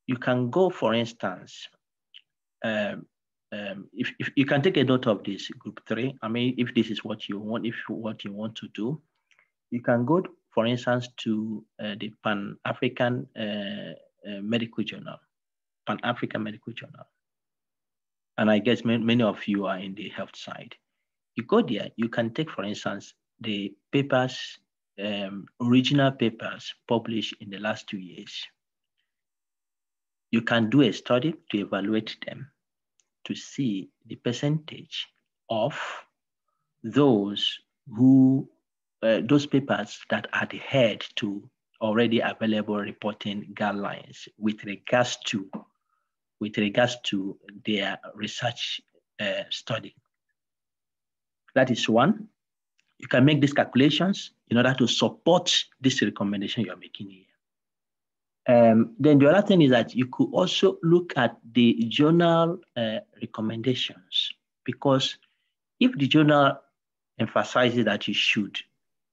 You can go, for instance, if you can take a note of this, group 3. I mean, if this is what you want, what you want to do, you can go, for instance, to the Pan-African Medical Journal, Pan-African Medical Journal. And I guess many of you are in the health side. You go there, you can take, for instance, the papers, original papers published in the last 2 years. You can do a study to evaluate them, to see the percentage of those papers that adhered to already available reporting guidelines with regards to their research study. That is one. You can make these calculations in order to support this recommendation you're making here. Then the other thing is that you could also look at the journal recommendations, because if the journal emphasizes that you should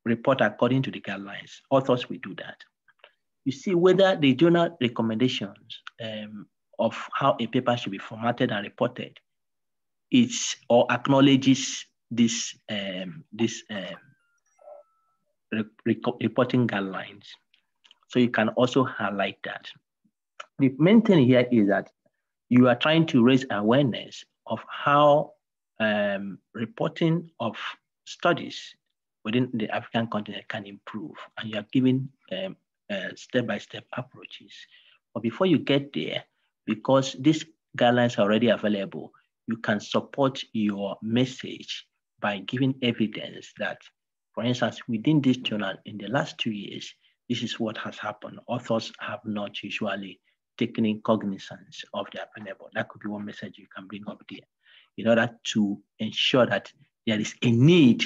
report according to the guidelines, authors will do that. You see whether the journal recommendations of how a paper should be formatted and reported or acknowledges this reporting guidelines. So you can also highlight that. The main thing here is that you are trying to raise awareness of how reporting of studies within the African continent can improve, and you are giving step-by-step approaches. But before you get there, because these guidelines are already available, you can support your message by giving evidence that, for instance, within this journal in the last 2 years, this is what has happened. Authors have not usually taken in cognizance of the available. That could be one message you can bring up there in order to ensure that there is a need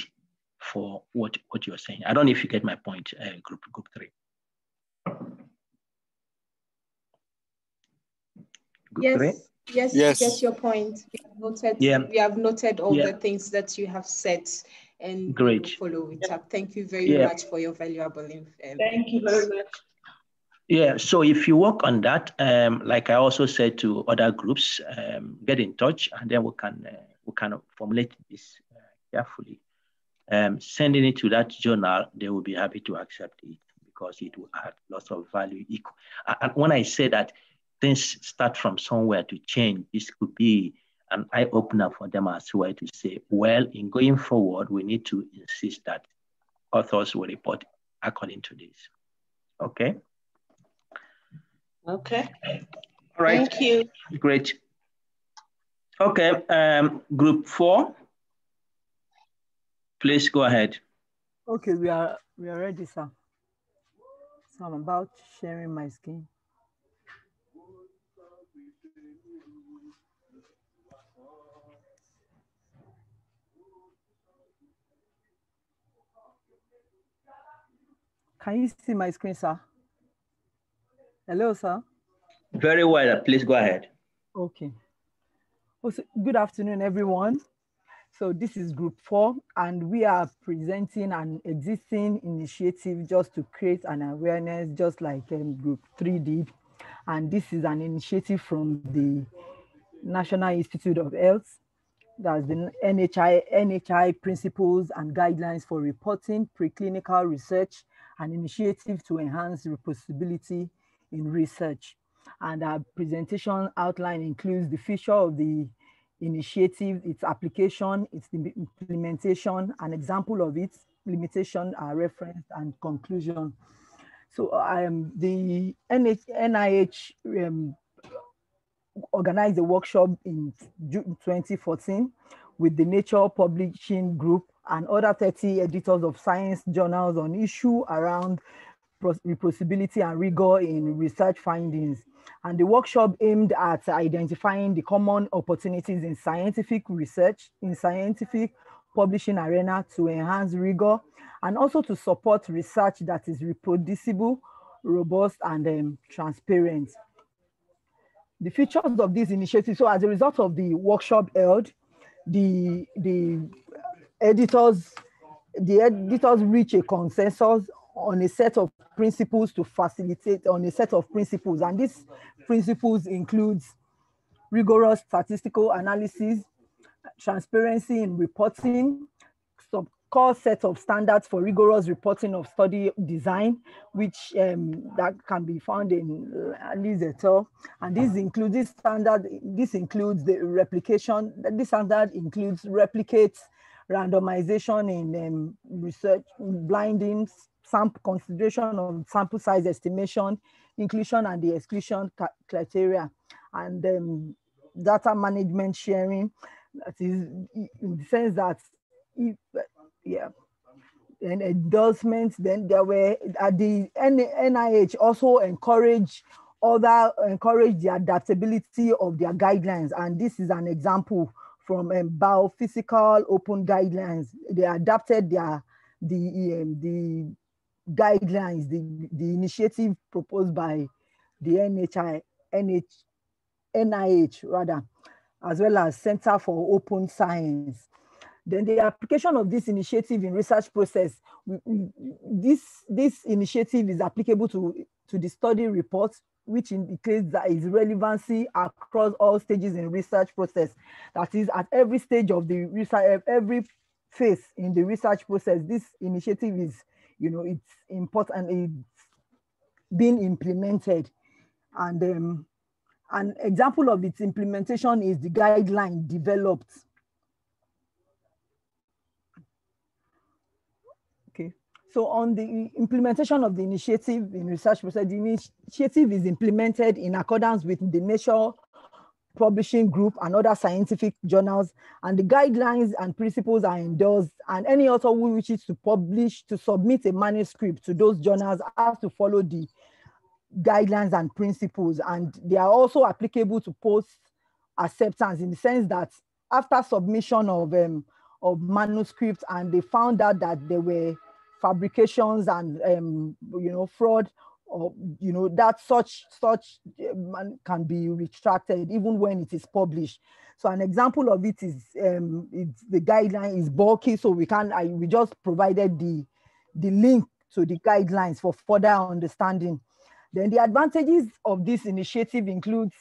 for what you're saying. I don't know if you get my point, group 3. Yes, get your point. We have noted all the things that you have said, and we will follow it up. Thank you very much for your valuable information. Thank you very much. Yeah, so if you work on that, like I also said to other groups, get in touch, and then we can formulate this carefully. Sending it to that journal, they will be happy to accept it because it will add lots of value. And when I say that things start from somewhere to change, this could be an eye-opener for them as well to say, well, in going forward, we need to insist that authors will report according to this. Okay? Okay. All right. Thank you. Great. Okay, group 4, please go ahead. Okay, we are ready, sir. So I'm about sharing my screen. Can you see my screen, sir? Hello, sir. Very well. Please go ahead. Okay. Also, good afternoon, everyone. So this is group 4, and we are presenting an existing initiative just to create an awareness, just like group 3 did. And this is an initiative from the National Institute of Health. That's the NHI Principles and Guidelines for Reporting Preclinical Research, an initiative to enhance reproducibility in research. And our presentation outline includes the feature of the initiative, its application, its implementation, an example of its limitation, reference, and conclusion. So the NIH organized a workshop in June 2014 with the Nature Publishing Group and other 30 editors of science journals on issue around reproducibility and rigor in research findings. And the workshop aimed at identifying the common opportunities in scientific research, in scientific publishing arena to enhance rigor, and also to support research that is reproducible, robust, and transparent. The features of this initiative, so as a result of the workshop held, the editors reach a consensus on a set of principles to facilitate, on a set of principles. And these principles includes rigorous statistical analysis, transparency in reporting, some core set of standards for rigorous reporting of study design, which that can be found in Liz et al. And this includes the replication. This standard includes replicates, randomization in research, blindings, sample consideration of sample size estimation, inclusion and the exclusion criteria, and data management sharing. That is in the sense that and endorsements. Then there were at the NIH also encourage the adaptability of their guidelines, and this is an example from biophysical open guidelines. They adapted the guidelines, the initiative proposed by the NIH rather, as well as Center for Open Science. Then the application of this initiative in research process, this initiative is applicable to the study reports, which indicates that its relevancy across all stages in research process. That is, at every stage of the research, every phase in the research process, this initiative is, it's important, it's being implemented. And an example of its implementation is the guideline developed. Okay, so on the implementation of the initiative in research process, the initiative is implemented in accordance with the Nature Publishing Group and other scientific journals, and the guidelines and principles are endorsed, and any author who wishes to submit a manuscript to those journals has to follow the guidelines and principles, and they are also applicable to post acceptance, in the sense that after submission of manuscripts and they found out that there were fabrications and fraud, or that such can be retracted even when it is published. So an example of it is the guideline is bulky, so we just provided the link to the guidelines for further understanding. Then the advantages of this initiative includes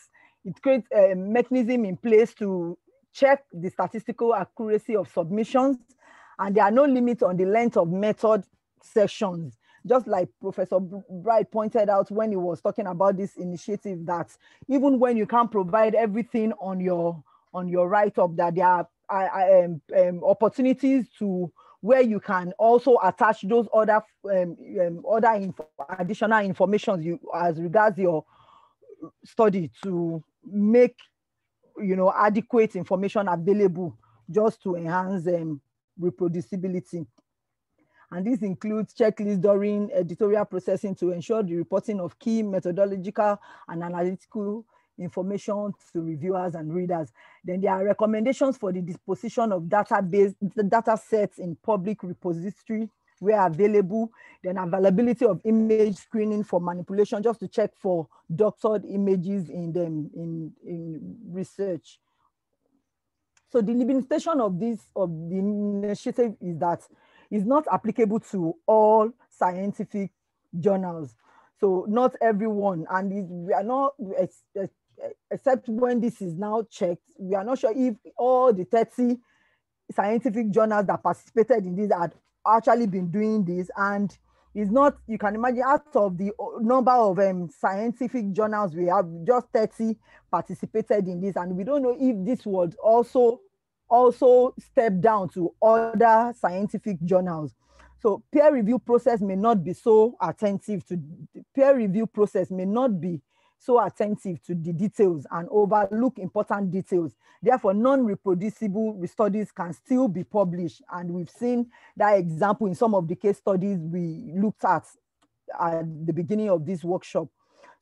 it creates a mechanism in place to check the statistical accuracy of submissions, and there are no limits on the length of method sections. Just like Professor Bright pointed out when he was talking about this initiative, that even when you can't provide everything on your write-up, that there are opportunities to where you can also attach those other additional information as regards your study to make adequate information available just to enhance reproducibility. And this includes checklists during editorial processing to ensure the reporting of key methodological and analytical information to reviewers and readers. Then there are recommendations for the disposition of data sets in public repository where available, then availability of image screening for manipulation, just to check for doctored images in them in research. So the limitation of the initiative is that it's not applicable to all scientific journals. So not everyone, and we are not, except when this is now checked, we are not sure if all the 30 scientific journals that participated in this had actually been doing this. And it's not, you can imagine, out of the number of scientific journals we have, just 30 participated in this, and we don't know if this would also step down to other scientific journals. So peer review process may not be so attentive to the details and overlook important details. Therefore, non-reproducible studies can still be published. And we've seen that example in some of the case studies we looked at the beginning of this workshop.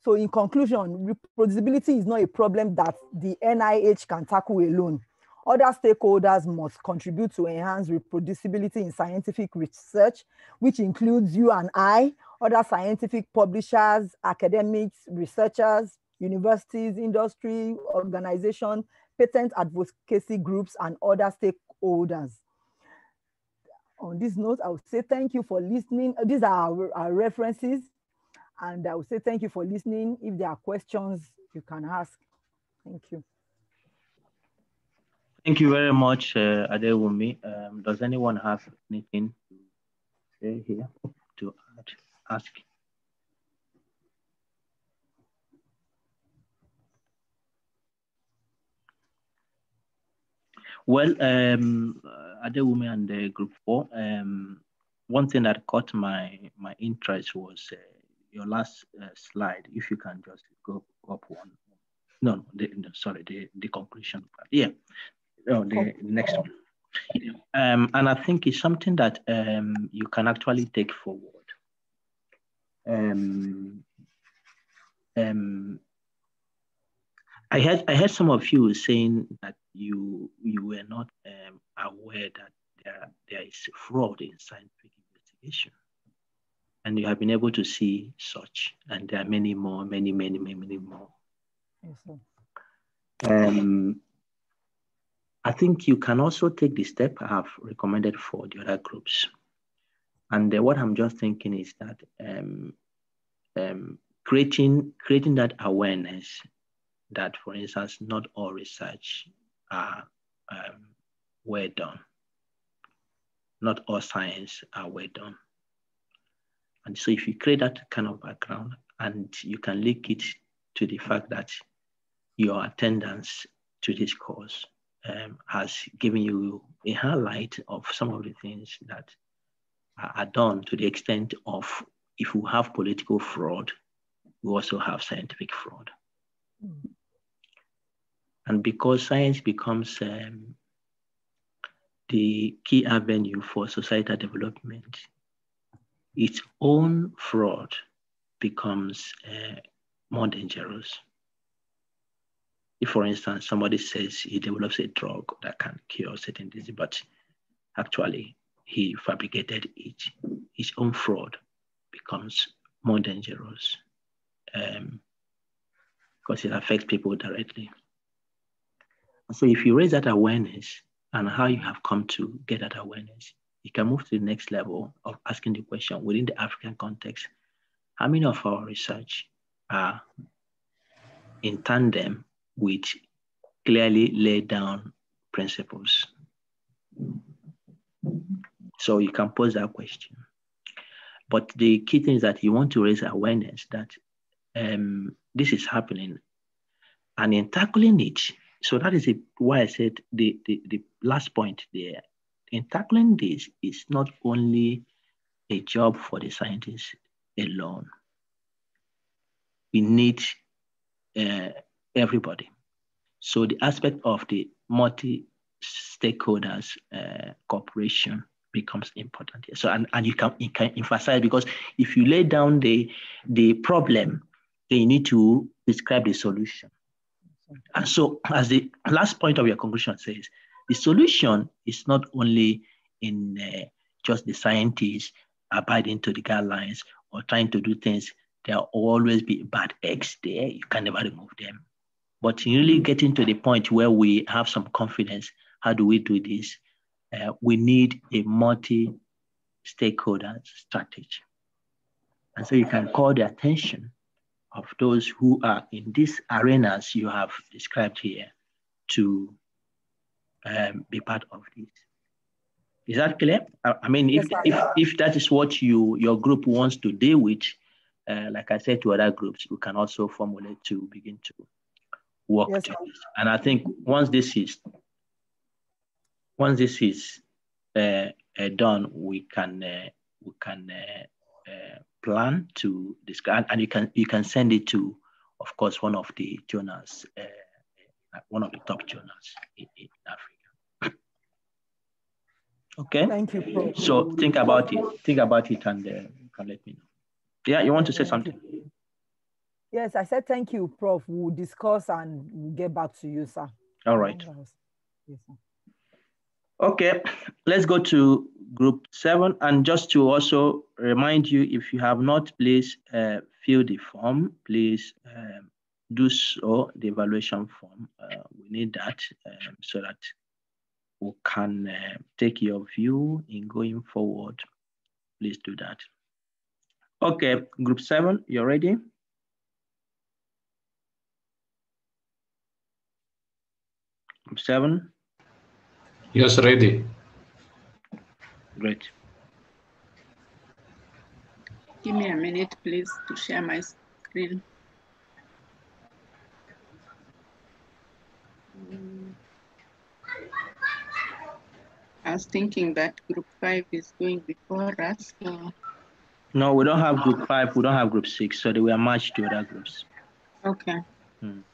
So in conclusion, reproducibility is not a problem that the NIH can tackle alone. Other stakeholders must contribute to enhance reproducibility in scientific research, which includes you and I, other scientific publishers, academics, researchers, universities, industry, organizations, patent advocacy groups, and other stakeholders. On this note, I would say thank you for listening. These are our references, and I would say thank you for listening. If there are questions, you can ask. Thank you. Thank you very much, Adewumi. Does anyone have anything to say here, to ask? Well, Adewumi and Group 4, one thing that caught my interest was your last slide. If you can just go up one. No, sorry, the conclusion part. Yeah. Oh, the next one. And I think it's something that you can actually take forward. I heard some of you saying that you were not aware that there is fraud in scientific investigation, and you have been able to see such, and there are many more, many more. Yes, sir. I think you can also take the step I have recommended for the other groups. And what I'm just thinking is that creating that awareness that, for instance, not all research are well done. Not all science are well done. And so if you create that kind of background and you can link it to the fact that your attendance to this course has given you a highlight of some of the things that are done, to the extent of, if you have political fraud, we also have scientific fraud. Mm. And because science becomes the key avenue for societal development, its own fraud becomes more dangerous. If, for instance, somebody says he develops a drug that can cure certain disease, but actually he fabricated it, his own fraud becomes more dangerous because it affects people directly. So if you raise that awareness and how you have come to get that awareness, you can move to the next level of asking the question within the African context: how many of our research are in tandem with clearly laid down principles? So you can pose that question. But the key thing is that you want to raise awareness that this is happening, and in tackling it. So that is why I said the last point there. In tackling this, is not only a job for the scientists alone. We need everybody. So the aspect of the multi-stakeholders cooperation becomes important here. So and you can emphasize, because if you lay down the problem, then you need to describe the solution. And so, as the last point of your conclusion says, the solution is not only in just the scientists abiding to the guidelines or trying to do things, there will always be bad eggs there. You can never remove them. But in really getting to the point where we have some confidence, how do we do this? We need a multi-stakeholder strategy. And so you can call the attention of those who are in these arenas you have described here to be part of this. Is that clear? I mean, if that is what your group wants to deal with, like I said to other groups, we can also formulate to begin to work to this. And I think once this is done, we can plan to discuss, and you can send it to, of course, one of the journals, one of the top journals in Africa. Okay. Thank you, Prof. So think about it. Think about it, and you can let me know. Yeah, you want to say something? Yes, I said thank you, Prof. We'll discuss and we'll get back to you, sir. All right. Yes, sir. Okay, let's go to group 7. And just to also remind you, if you have not, please fill the form. Please do so, the evaluation form. We need that so that we can take your view in going forward. Please do that. Okay, group 7, you're ready? Group 7? Yes, ready. Great. Give me a minute, please, to share my screen. I was thinking that group 5 is going before us. So. No, we don't have group 5, we don't have group 6, so they were matched to other groups. Okay. I'm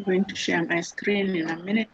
going to share my screen in a minute.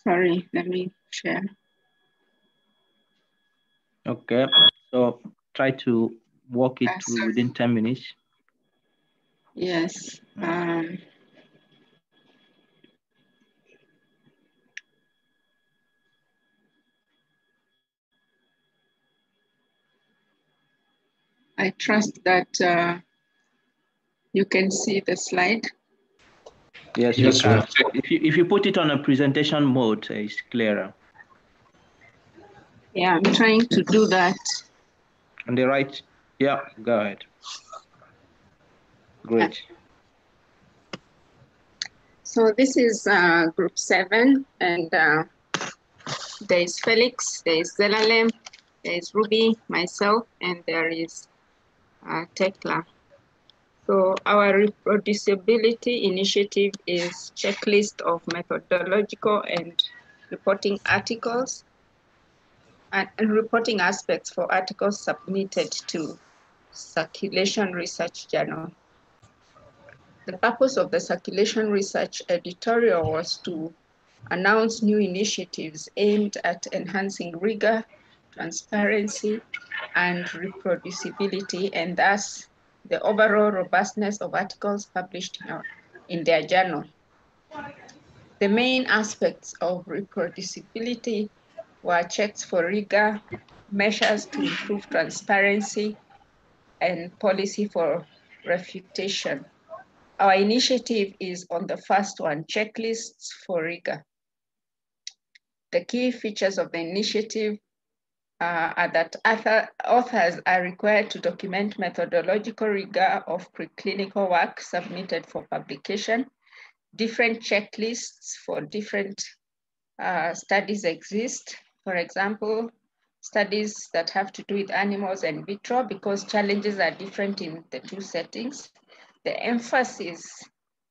Sorry, let me share. Okay, so try to walk it through within 10 minutes. Yes. I trust that you can see the slide. Yes, you can. If you put it on a presentation mode, it's clearer. Yeah, I'm trying to do that. On the right, yeah, go ahead. Great. So this is group 7, and there is Felix, there is Zelalem, there is Ruby, myself, and there is Tekla. So our reproducibility initiative is checklist of methodological and reporting articles and reporting aspects for articles submitted to Circulation Research Journal. The purpose of the Circulation Research editorial was to announce new initiatives aimed at enhancing rigor, transparency, and reproducibility, and thus the overall robustness of articles published in their journal. The main aspects of reproducibility were checks for rigor, measures to improve transparency, and policy for refutation. Our initiative is on the first one, checklists for rigor. The key features of the initiative are that authors are required to document methodological rigor of preclinical work submitted for publication. Different checklists for different studies exist. For example, studies that have to do with animals and vitro, because challenges are different in the two settings. The emphasis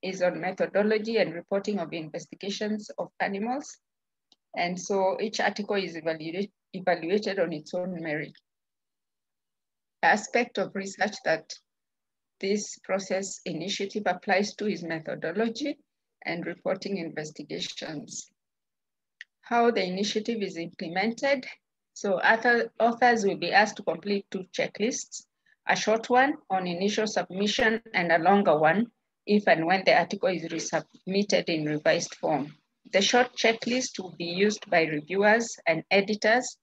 is on methodology and reporting of investigations of animals. And so each article is evaluated on its own merit. The aspect of research that this process initiative applies to is methodology and reporting investigations. How the initiative is implemented. So authors will be asked to complete 2 checklists, a short one on initial submission and a longer one if and when the article is resubmitted in revised form. The short checklist will be used by reviewers and editors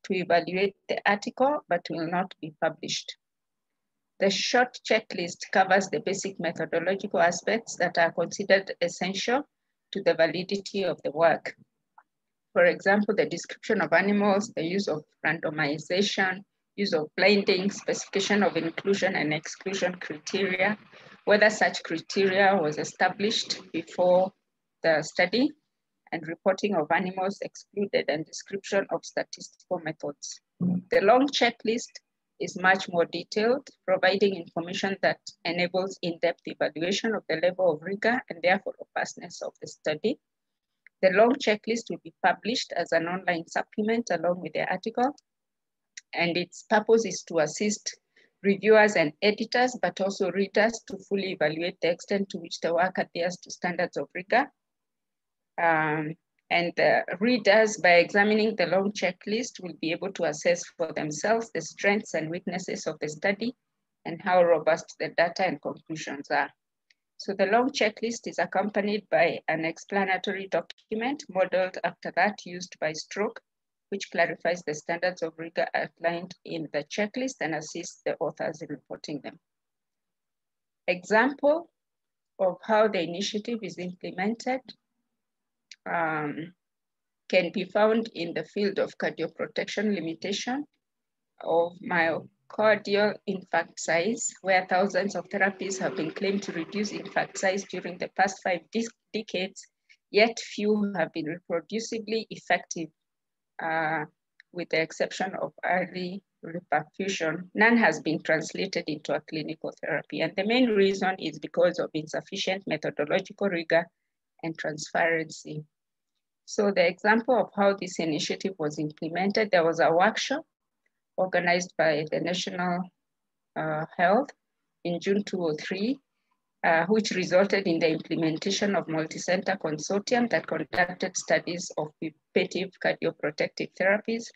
to evaluate the article, but will not be published. The short checklist covers the basic methodological aspects that are considered essential to the validity of the work. For example, the description of animals, the use of randomization, use of blinding, specification of inclusion and exclusion criteria, whether such criteria was established before the study, and reporting of animals excluded and description of statistical methods. The long checklist is much more detailed, providing information that enables in-depth evaluation of the level of rigor and therefore robustness of the study. The long checklist will be published as an online supplement along with the article, and its purpose is to assist reviewers and editors, but also readers to fully evaluate the extent to which the work adheres to standards of rigor. And the readers, by examining the long checklist, will be able to assess for themselves the strengths and weaknesses of the study and how robust the data and conclusions are. So the long checklist is accompanied by an explanatory document modeled after that used by Stroke, which clarifies the standards of rigor outlined in the checklist and assists the authors in reporting them. Example of how the initiative is implemented can be found in the field of cardioprotection limitation of myocardial infarct size, where thousands of therapies have been claimed to reduce infarct size during the past 5 decades, yet few have been reproducibly effective, with the exception of early reperfusion. None has been translated into a clinical therapy. And the main reason is because of insufficient methodological rigor and transparency. So the example of how this initiative was implemented, there was a workshop organized by the National Health in June 2003, which resulted in the implementation of multi-center consortium that conducted studies of preventive cardioprotective therapies.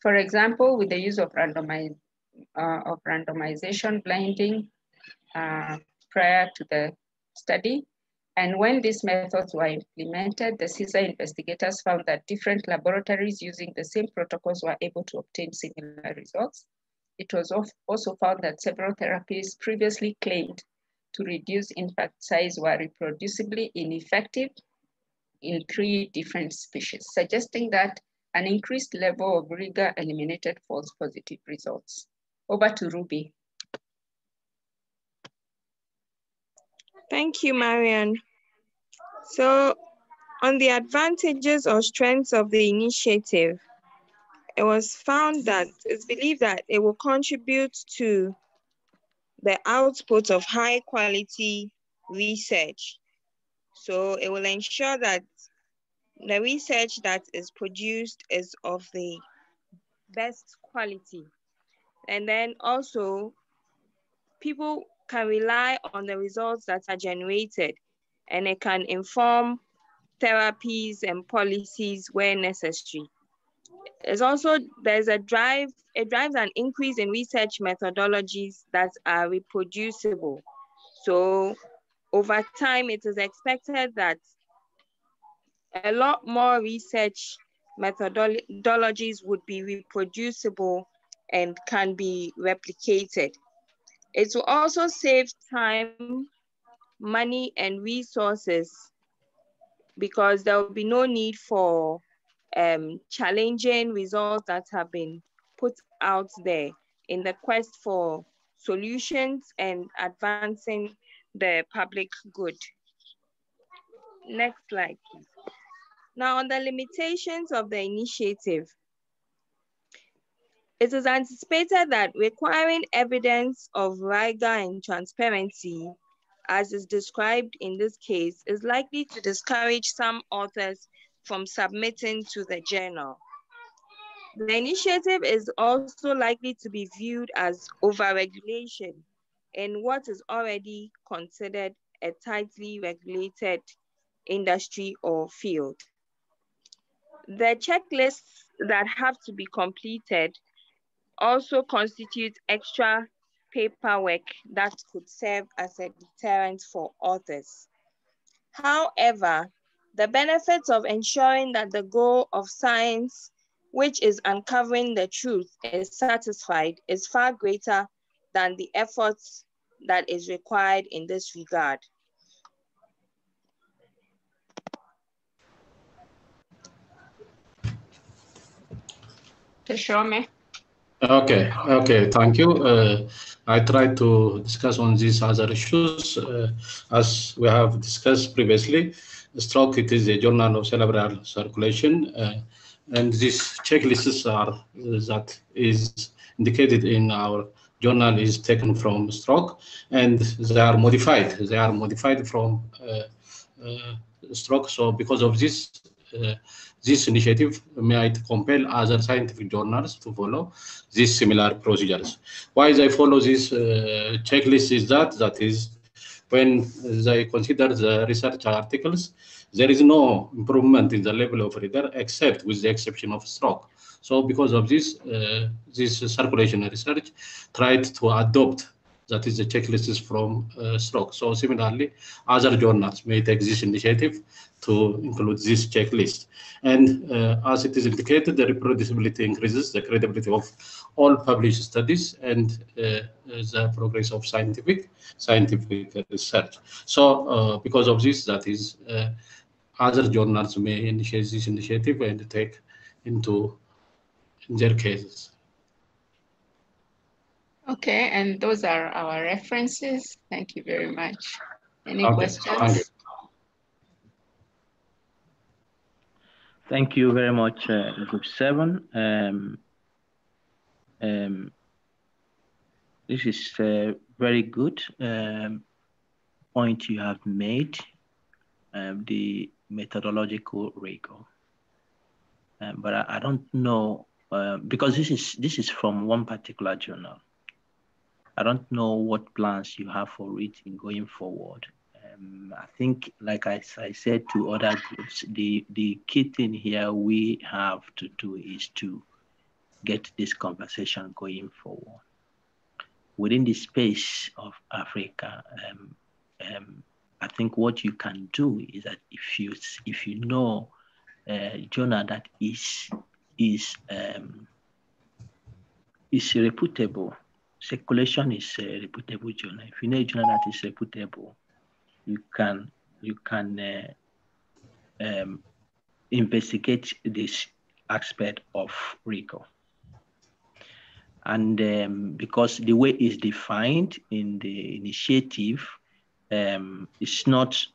For example, with the use of randomization blinding prior to the study. And when these methods were implemented, the CISA investigators found that different laboratories using the same protocols were able to obtain similar results. It was also found that several therapies previously claimed to reduce infarct size were reproducibly ineffective in 3 different species, suggesting that an increased level of rigor eliminated false positive results. Over to Ruby. Thank you, Marian. So on the advantages or strengths of the initiative, it was found that it's believed that it will contribute to the output of high quality research. So it will ensure that the research that is produced is of the best quality. And then also people can rely on the results that are generated, and it can inform therapies and policies where necessary. There's a drive, it drives an increase in research methodologies that are reproducible. So over time, it is expected that a lot more research methodologies would be reproducible and can be replicated. It will also save time, money, and resources because there will be no need for challenging results that have been put out there in the quest for solutions and advancing the public good. Next slide, please. Now, on the limitations of the initiative, it is anticipated that requiring evidence of rigor and transparency, as is described in this case, is likely to discourage some authors from submitting to the journal. The initiative is also likely to be viewed as overregulation in what is already considered a tightly regulated industry or field. The checklists that have to be completed also constitute extra paperwork that could serve as a deterrent for authors. However, the benefits of ensuring that the goal of science, which is uncovering the truth, is satisfied is far greater than the efforts that is required in this regard. Teshome. Okay, thank you. I try to discuss on these other issues. As we have discussed previously, stroke, it is a journal of cerebral circulation, and these checklists are that is indicated in our journal is taken from stroke, and they are modified. They are modified from stroke. So because of this, this initiative might compel other scientific journals to follow these similar procedures. Why they follow this checklist is that is when they consider the research articles, there is no improvement in the level of reader except with the exception of stroke. So because of this, this circulation research tried to adopt that is the checklists from stroke. So similarly, other journals may take this initiative to include this checklist. And as it is indicated, the reproducibility increases the credibility of all published studies and the progress of scientific research. So because of this, that is, other journals may initiate this initiative and take into their cases. Okay, and those are our references. Thank you very much. Any questions? Thank you. Thank you very much, Group 7. This is a very good point you have made, the methodological rigor. But I don't know, because this is from one particular journal. I don't know what plans you have for it in going forward. I think, like I said to other groups, the key thing here we have to do is to get this conversation going forward. Within the space of Africa, I think what you can do is that if you know a journal that is reputable, circulation is a reputable journal. If you know a journal that is reputable, you can investigate this aspect of rigor. And because the way it's defined in the initiative, it's not,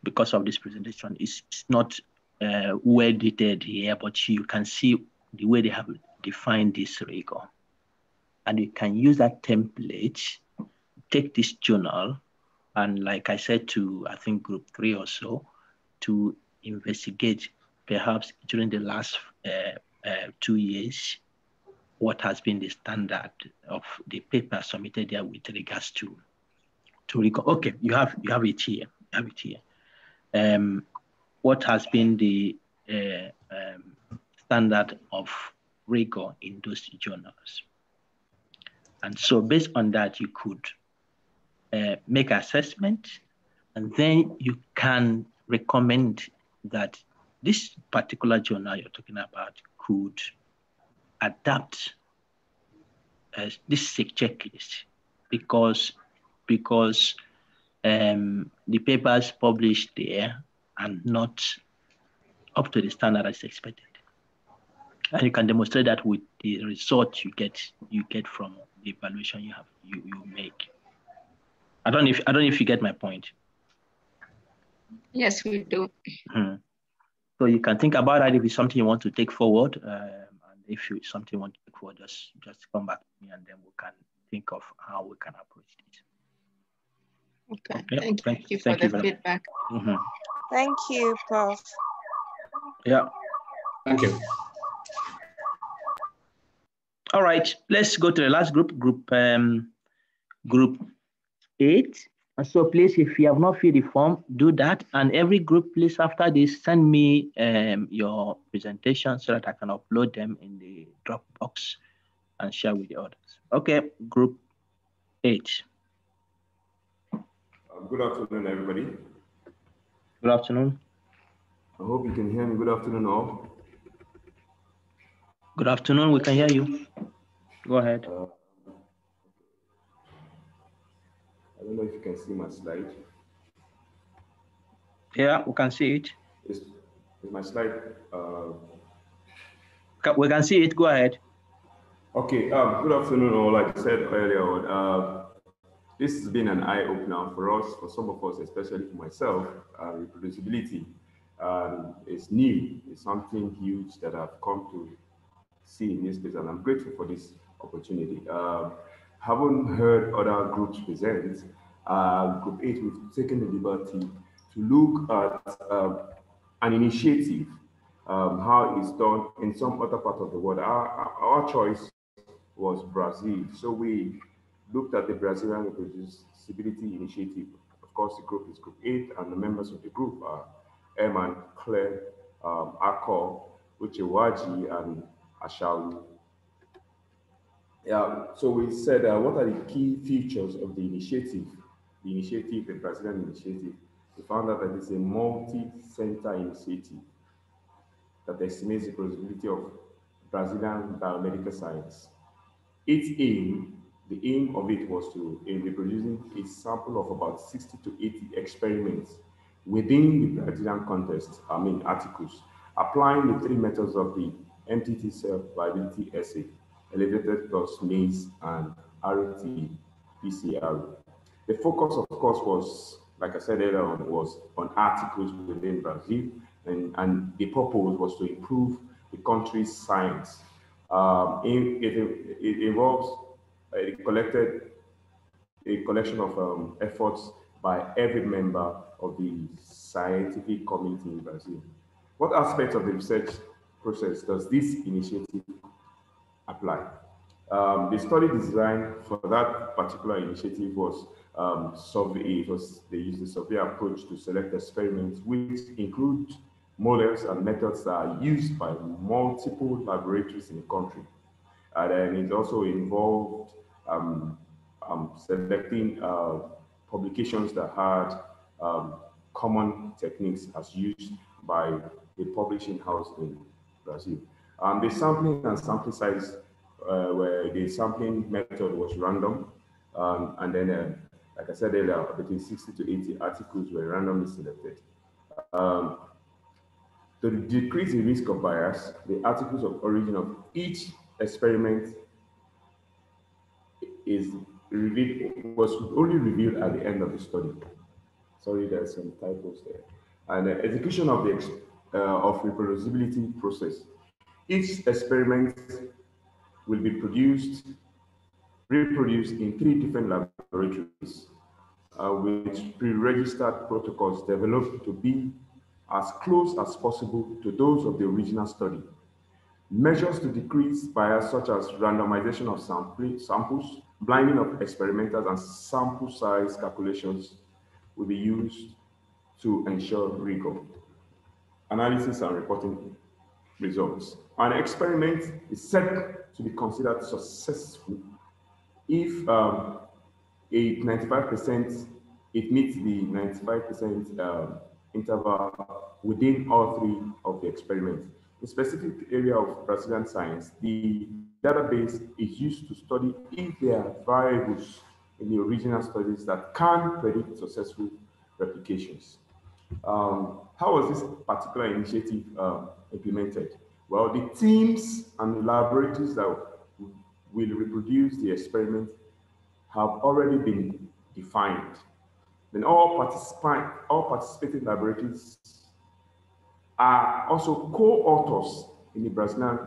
because of this presentation, it's not well detailed here, but you can see the way they have defined this rigor. And you can use that template, take this journal, and like I said to, I think, Group 3 or so, to investigate perhaps during the last 2 years, what has been the standard of the paper submitted there with regards to rigor. Okay, you have it here. You have it here. What has been the standard of rigor in those journals? And so based on that, you could make assessment, and then you can recommend that this particular journal you're talking about could adapt this is a checklist because the papers published there are not up to the standard as expected. And you can demonstrate that with the results you get from the evaluation you make. I don't know if you get my point. Yes, we do. So you can think about that if it's something you want to take forward, and if it's something you want to take forward, just come back to me, and then we can think of how we can approach it. Okay. Thank you for the feedback. Thank you, Prof. Yeah. Thank you. All right, let's go to the last group, group 8. And so please, if you have not filled the form, do that. And every group, please, after this, send me your presentation so that I can upload them in the Dropbox and share with the others. Okay, group 8. Good afternoon, everybody. Good afternoon. I hope you can hear me. Good afternoon, all. Good afternoon, we can hear you. Go ahead. I don't know if you can see my slide. Yeah, we can see it. Is my slide? We can see it. Go ahead. Okay. Good afternoon, all. Like I said earlier on, this has been an eye-opener for us, for some of us, especially for myself. Reproducibility is new. It's something huge that I've come to see in this space, and I'm grateful for this opportunity. Haven't heard other groups present. Group 8, we've taken the liberty to look at an initiative, how it's done in some other part of the world. Our choice was Brazil, so we looked at the Brazilian Reproducibility Initiative. Of course, the group is Group 8, and the members of the group are Eman, Claire, Akko, Uchewaji, and Ashawu. Yeah, so we said, what are the key features of the initiative? The Brazilian initiative. We found out that it's a multi-center initiative that estimates the possibility of Brazilian biomedical science. The aim of it was to be producing a sample of about 60 to 80 experiments within the Brazilian context, articles, applying the 3 methods of the MTT self-viability assay, elevated plus maze, and RT-PCR. The focus, of course, was, like I said earlier on, was on articles within Brazil, and the purpose was to improve the country's science. It involves a collection of efforts by every member of the scientific community in Brazil. What aspects of the research process does this initiative apply? The study design for that particular initiative was survey. They used a survey approach to select experiments, which include models and methods that are used by multiple laboratories in the country. And then it also involved selecting publications that had common techniques as used by the publishing house in Brazil. The sampling and sample size, where the sampling method was random, and then, like I said earlier, between 60 to 80 articles were randomly selected. To decrease the risk of bias, the articles of origin of each experiment was only revealed at the end of the study. Sorry, there's some typos there. And the execution of the reproducibility process. Each experiment will be reproduced in 3 different laboratories with pre-registered protocols developed to be as close as possible to those of the original study. Measures to decrease bias, such as randomization of samples, blinding of experimenters, and sample size calculations will be used to ensure rigor. Analysis and reporting results. An experiment is said to be considered successful if it meets the 95% interval within all three of the experiments. In specific area of Brazilian science, the database is used to study if there are variables in the original studies that can predict successful replications. How was this particular initiative implemented? Well, the teams and laboratories that will reproduce the experiment have already been defined. Then all participating laboratories are also co-authors in the Brazilian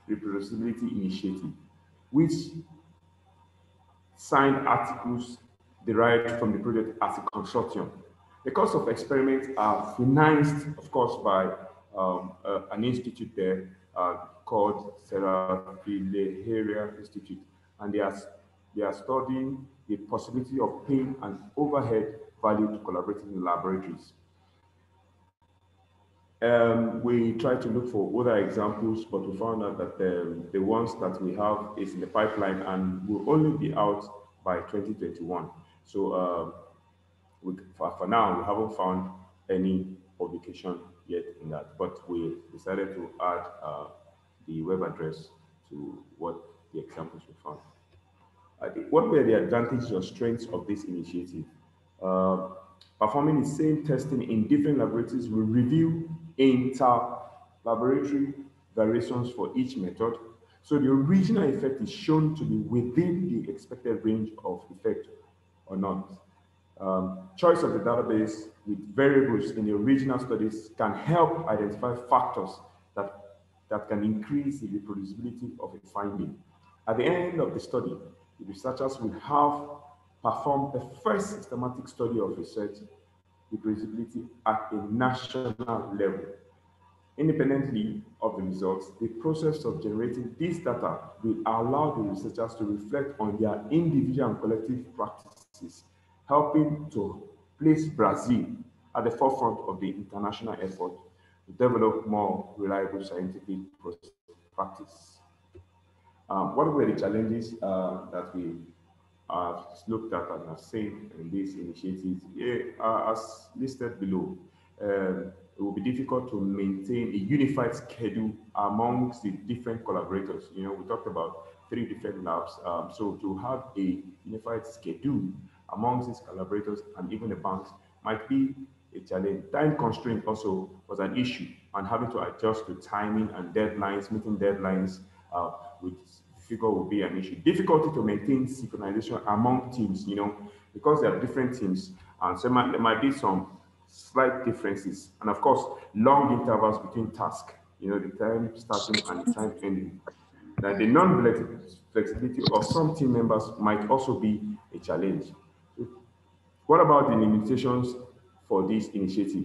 Reproducibility Initiative, which signed articles derived from the project as a consortium. The cost of experiments are financed, of course, by an institute there called Reproducibility Institute, and they are studying the possibility of paying an overhead value to collaborating laboratories. We tried to look for other examples, but we found out that the ones that we have is in the pipeline and will only be out by 2021. So for now, we haven't found any publication yet in that, but we decided to add the web address to what the examples we found. What were the advantages or strengths of this initiative? Performing the same testing in different laboratories will reveal inter-laboratory variations for each method. So the original effect is shown to be within the expected range of effect or not. Choice of the database with variables in the original studies can help identify factors that can increase the reproducibility of a finding. At the end of the study, the researchers will have performed the first systematic study of research reproducibility at a national level. Independently of the results, the process of generating this data will allow the researchers to reflect on their individual and collective practices, helping to place Brazil at the forefront of the international effort to develop more reliable scientific practice. What were the challenges that we looked at and have seen in these initiatives? As listed below, it will be difficult to maintain a unified schedule amongst the different collaborators. You know, we talked about 3 different labs. So to have a unified schedule amongst these collaborators and even the banks might be a challenge. Time constraint also was an issue, and having to adjust to timing and deadlines, meeting deadlines with figure will be an issue. Difficulty to maintain synchronization among teams, you know, because there are different teams, and so there might be some slight differences, and of course, long intervals between tasks, you know, the time starting and the time ending. Now, the non-flexibility of some team members might also be a challenge. So what about the limitations for this initiative?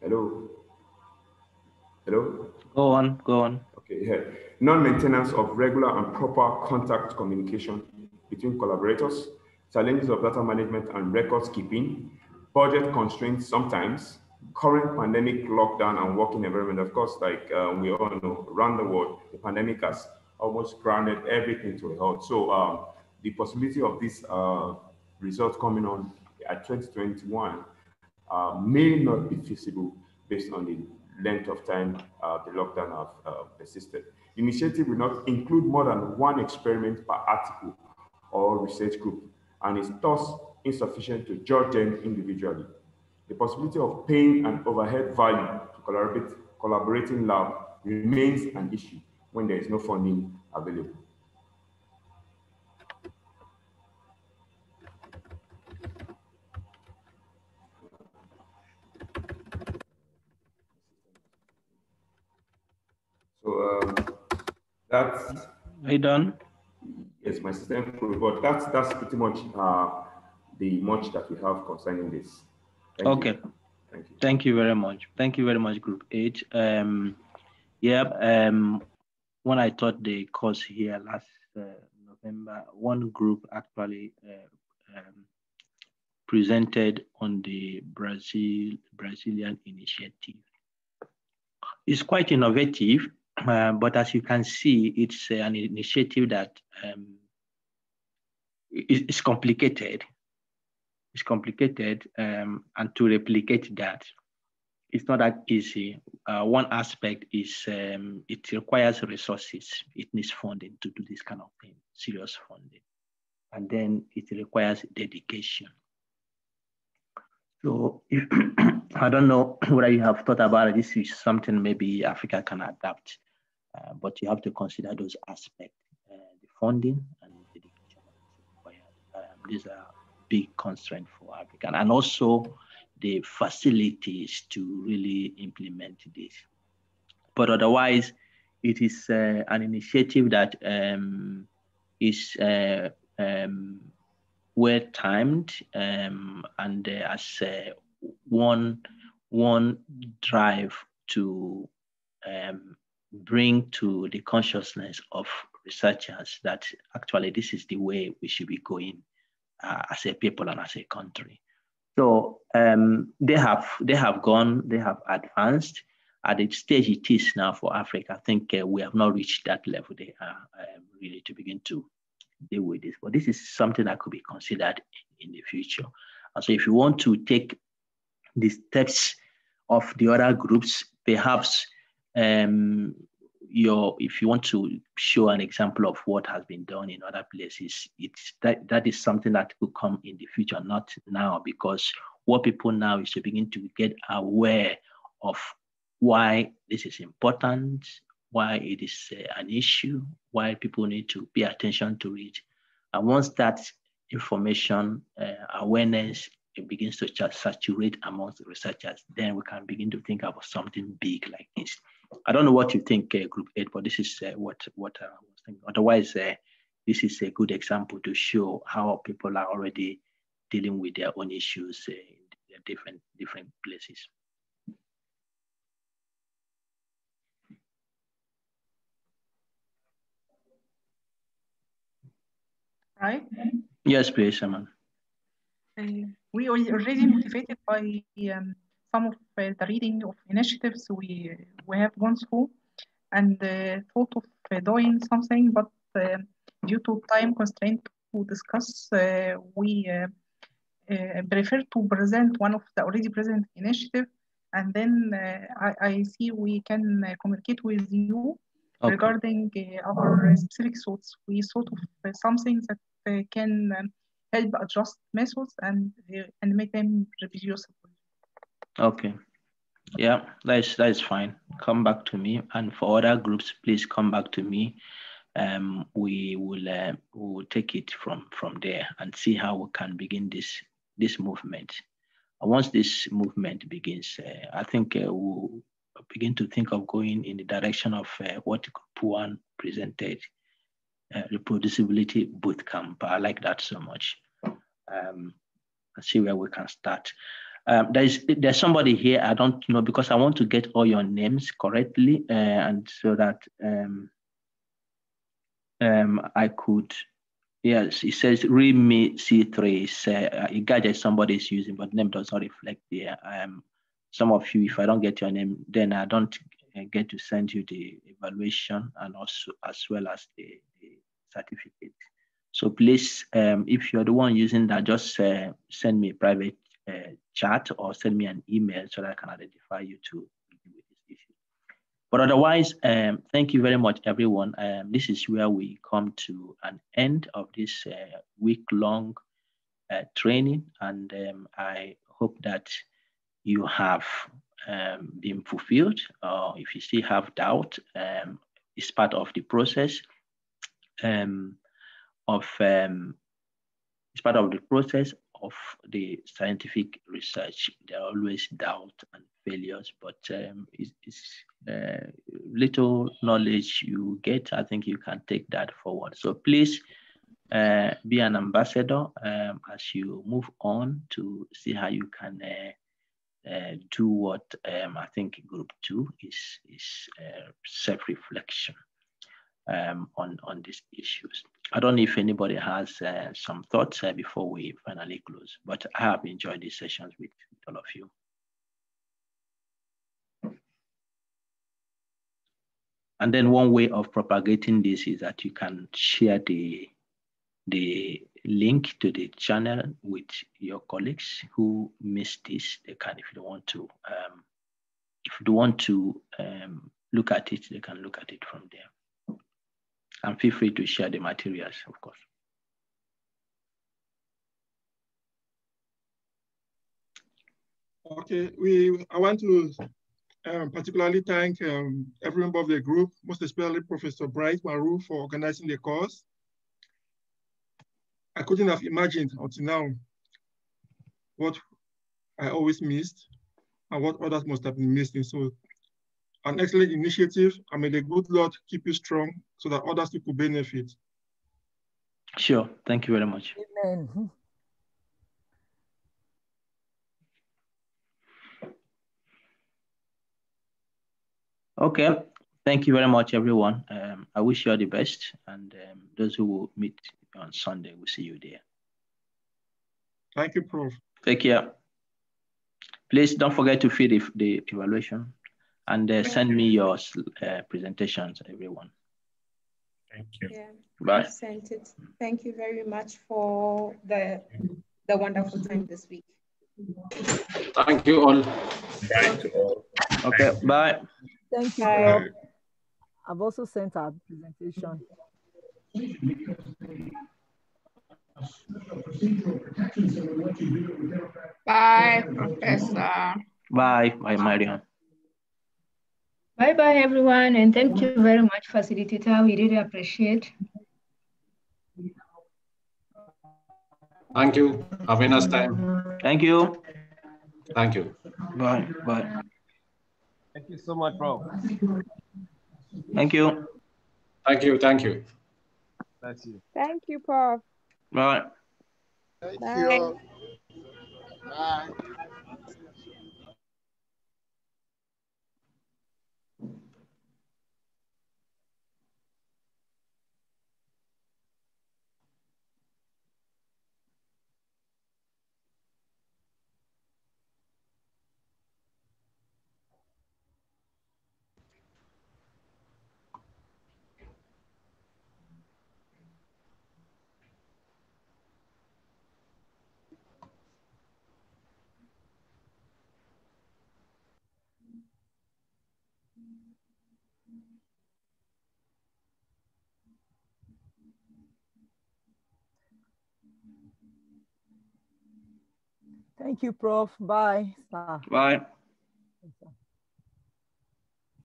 Hello? Hello? Go on. Okay, yeah. Non-maintenance of regular and proper contact communication between collaborators, challenges of data management and records keeping, budget constraints sometimes, current pandemic lockdown and working environment. Of course, like we all know, around the world, the pandemic has almost grounded everything to a halt. So the possibility of this result coming on at 2021 may not be feasible based on the length of time the lockdown have persisted. The initiative will not include more than 1 experiment per article or research group, and is thus insufficient to judge them individually. The possibility of paying an overhead value to collaborating lab remains an issue when there is no funding available. So that's. Are you done? Yes, my system, but that's pretty much the much that we have concerning this. Thank you. Thank you. Thank you very much. Thank you very much, Group H. When I taught the course here last November, one group actually presented on the Brazilian initiative. It's quite innovative, but as you can see, it's an initiative that is complicated. It's complicated, and to replicate that, it's not that easy. One aspect is it requires resources. It needs funding to do this kind of thing, serious funding. And then it requires dedication. So if, I don't know whether you have thought about it. This is something maybe Africa can adapt, but you have to consider those aspects, the funding and dedication required. These are big constraints for Africa, and also the facilities to really implement this. But otherwise, it is an initiative that is well timed, and as one drive to bring to the consciousness of researchers that actually this is the way we should be going as a people and as a country. So they have advanced. At the stage it is now for Africa, I think we have not reached that level they are really to begin to deal with this. But this is something that could be considered in the future. And so if you want to take the steps of the other groups, perhaps if you want to show an example of what has been done in other places, that is something that could come in the future, not now, because what people now is to begin to get aware of why this is important, why it is an issue, why people need to pay attention to it. And once that information, awareness, it begins to saturate amongst the researchers, then we can begin to think about something big like this. I don't know what you think, Group 8, but this is what I was thinking. Otherwise, this is a good example to show how people are already dealing with their own issues in their different places. Right? Yes, please, Simon. We are already motivated by some of the reading of initiatives we have gone through, and thought of doing something, but due to time constraint to discuss, we prefer to present one of the already present initiative, and then I see we can communicate with you regarding our specific thoughts. We thought of something that can help adjust methods and make them reproducible. Okay. Yeah, that is fine. Come back to me, and for other groups, please come back to me. We will take it from there and see how we can begin this movement. And once this movement begins, I think we'll begin to think of going in the direction of what Group 1 presented, reproducibility bootcamp. I like that so much. And see where we can start. There's somebody here, I don't know, because I want to get all your names correctly, and so that I could, yes, it says README C3, it's a gadget somebody is using, but name does not reflect there. Some of you, if I don't get your name, then I don't get to send you the evaluation, and also as well as the certificate. So please, if you're the one using that, just send me a private chat or send me an email so that I can identify you to deal with this issue. But otherwise, thank you very much, everyone. This is where we come to an end of this week-long training, and I hope that you have been fulfilled. If you still have doubt, it's part of the process. It's part of the process of the scientific research. There are always doubts and failures, but it's little knowledge you get, I think you can take that forward. So please be an ambassador as you move on to see how you can do what I think Group 2 is self-reflection on these issues. I don't know if anybody has some thoughts before we finally close, but I have enjoyed these sessions with all of you. And then one way of propagating this is that you can share the link to the channel with your colleagues who missed this. They can, if they want to, look at it, they can look at it from there. And feel free to share the materials, of course. Okay, I want to particularly thank every member of the group, most especially Professor Bright Maru for organizing the course. I couldn't have imagined until now what I always missed and what others must have been missing. So an excellent initiative, and may the good Lord keep you strong so that others could benefit. Sure, thank you very much. Amen. Okay, thank you very much, everyone. I wish you all the best, and those who will meet on Sunday, we'll see you there. Thank you, Prof. Take care. Please don't forget to fill the evaluation, and send me your presentations, everyone. Thank you. Yeah, Bye. I've sent it. Thank you very much for the wonderful time this week. Thank you all. Bye to all. Okay, bye. Thank you, Bye. Prof. I've also sent our presentation. Bye, Professor. Bye, Mariam. Bye-bye, everyone, and thank you very much, facilitator. We really appreciate. Thank you. Have a nice time. Thank you. Thank you. Bye. Bye. Thank you so much, Prof. Thank you. Thank you. Thank you. That's you. Thank you, Prof. Bye. Thank Bye. you. Bye. Thank you, Prof. Bye. Bye.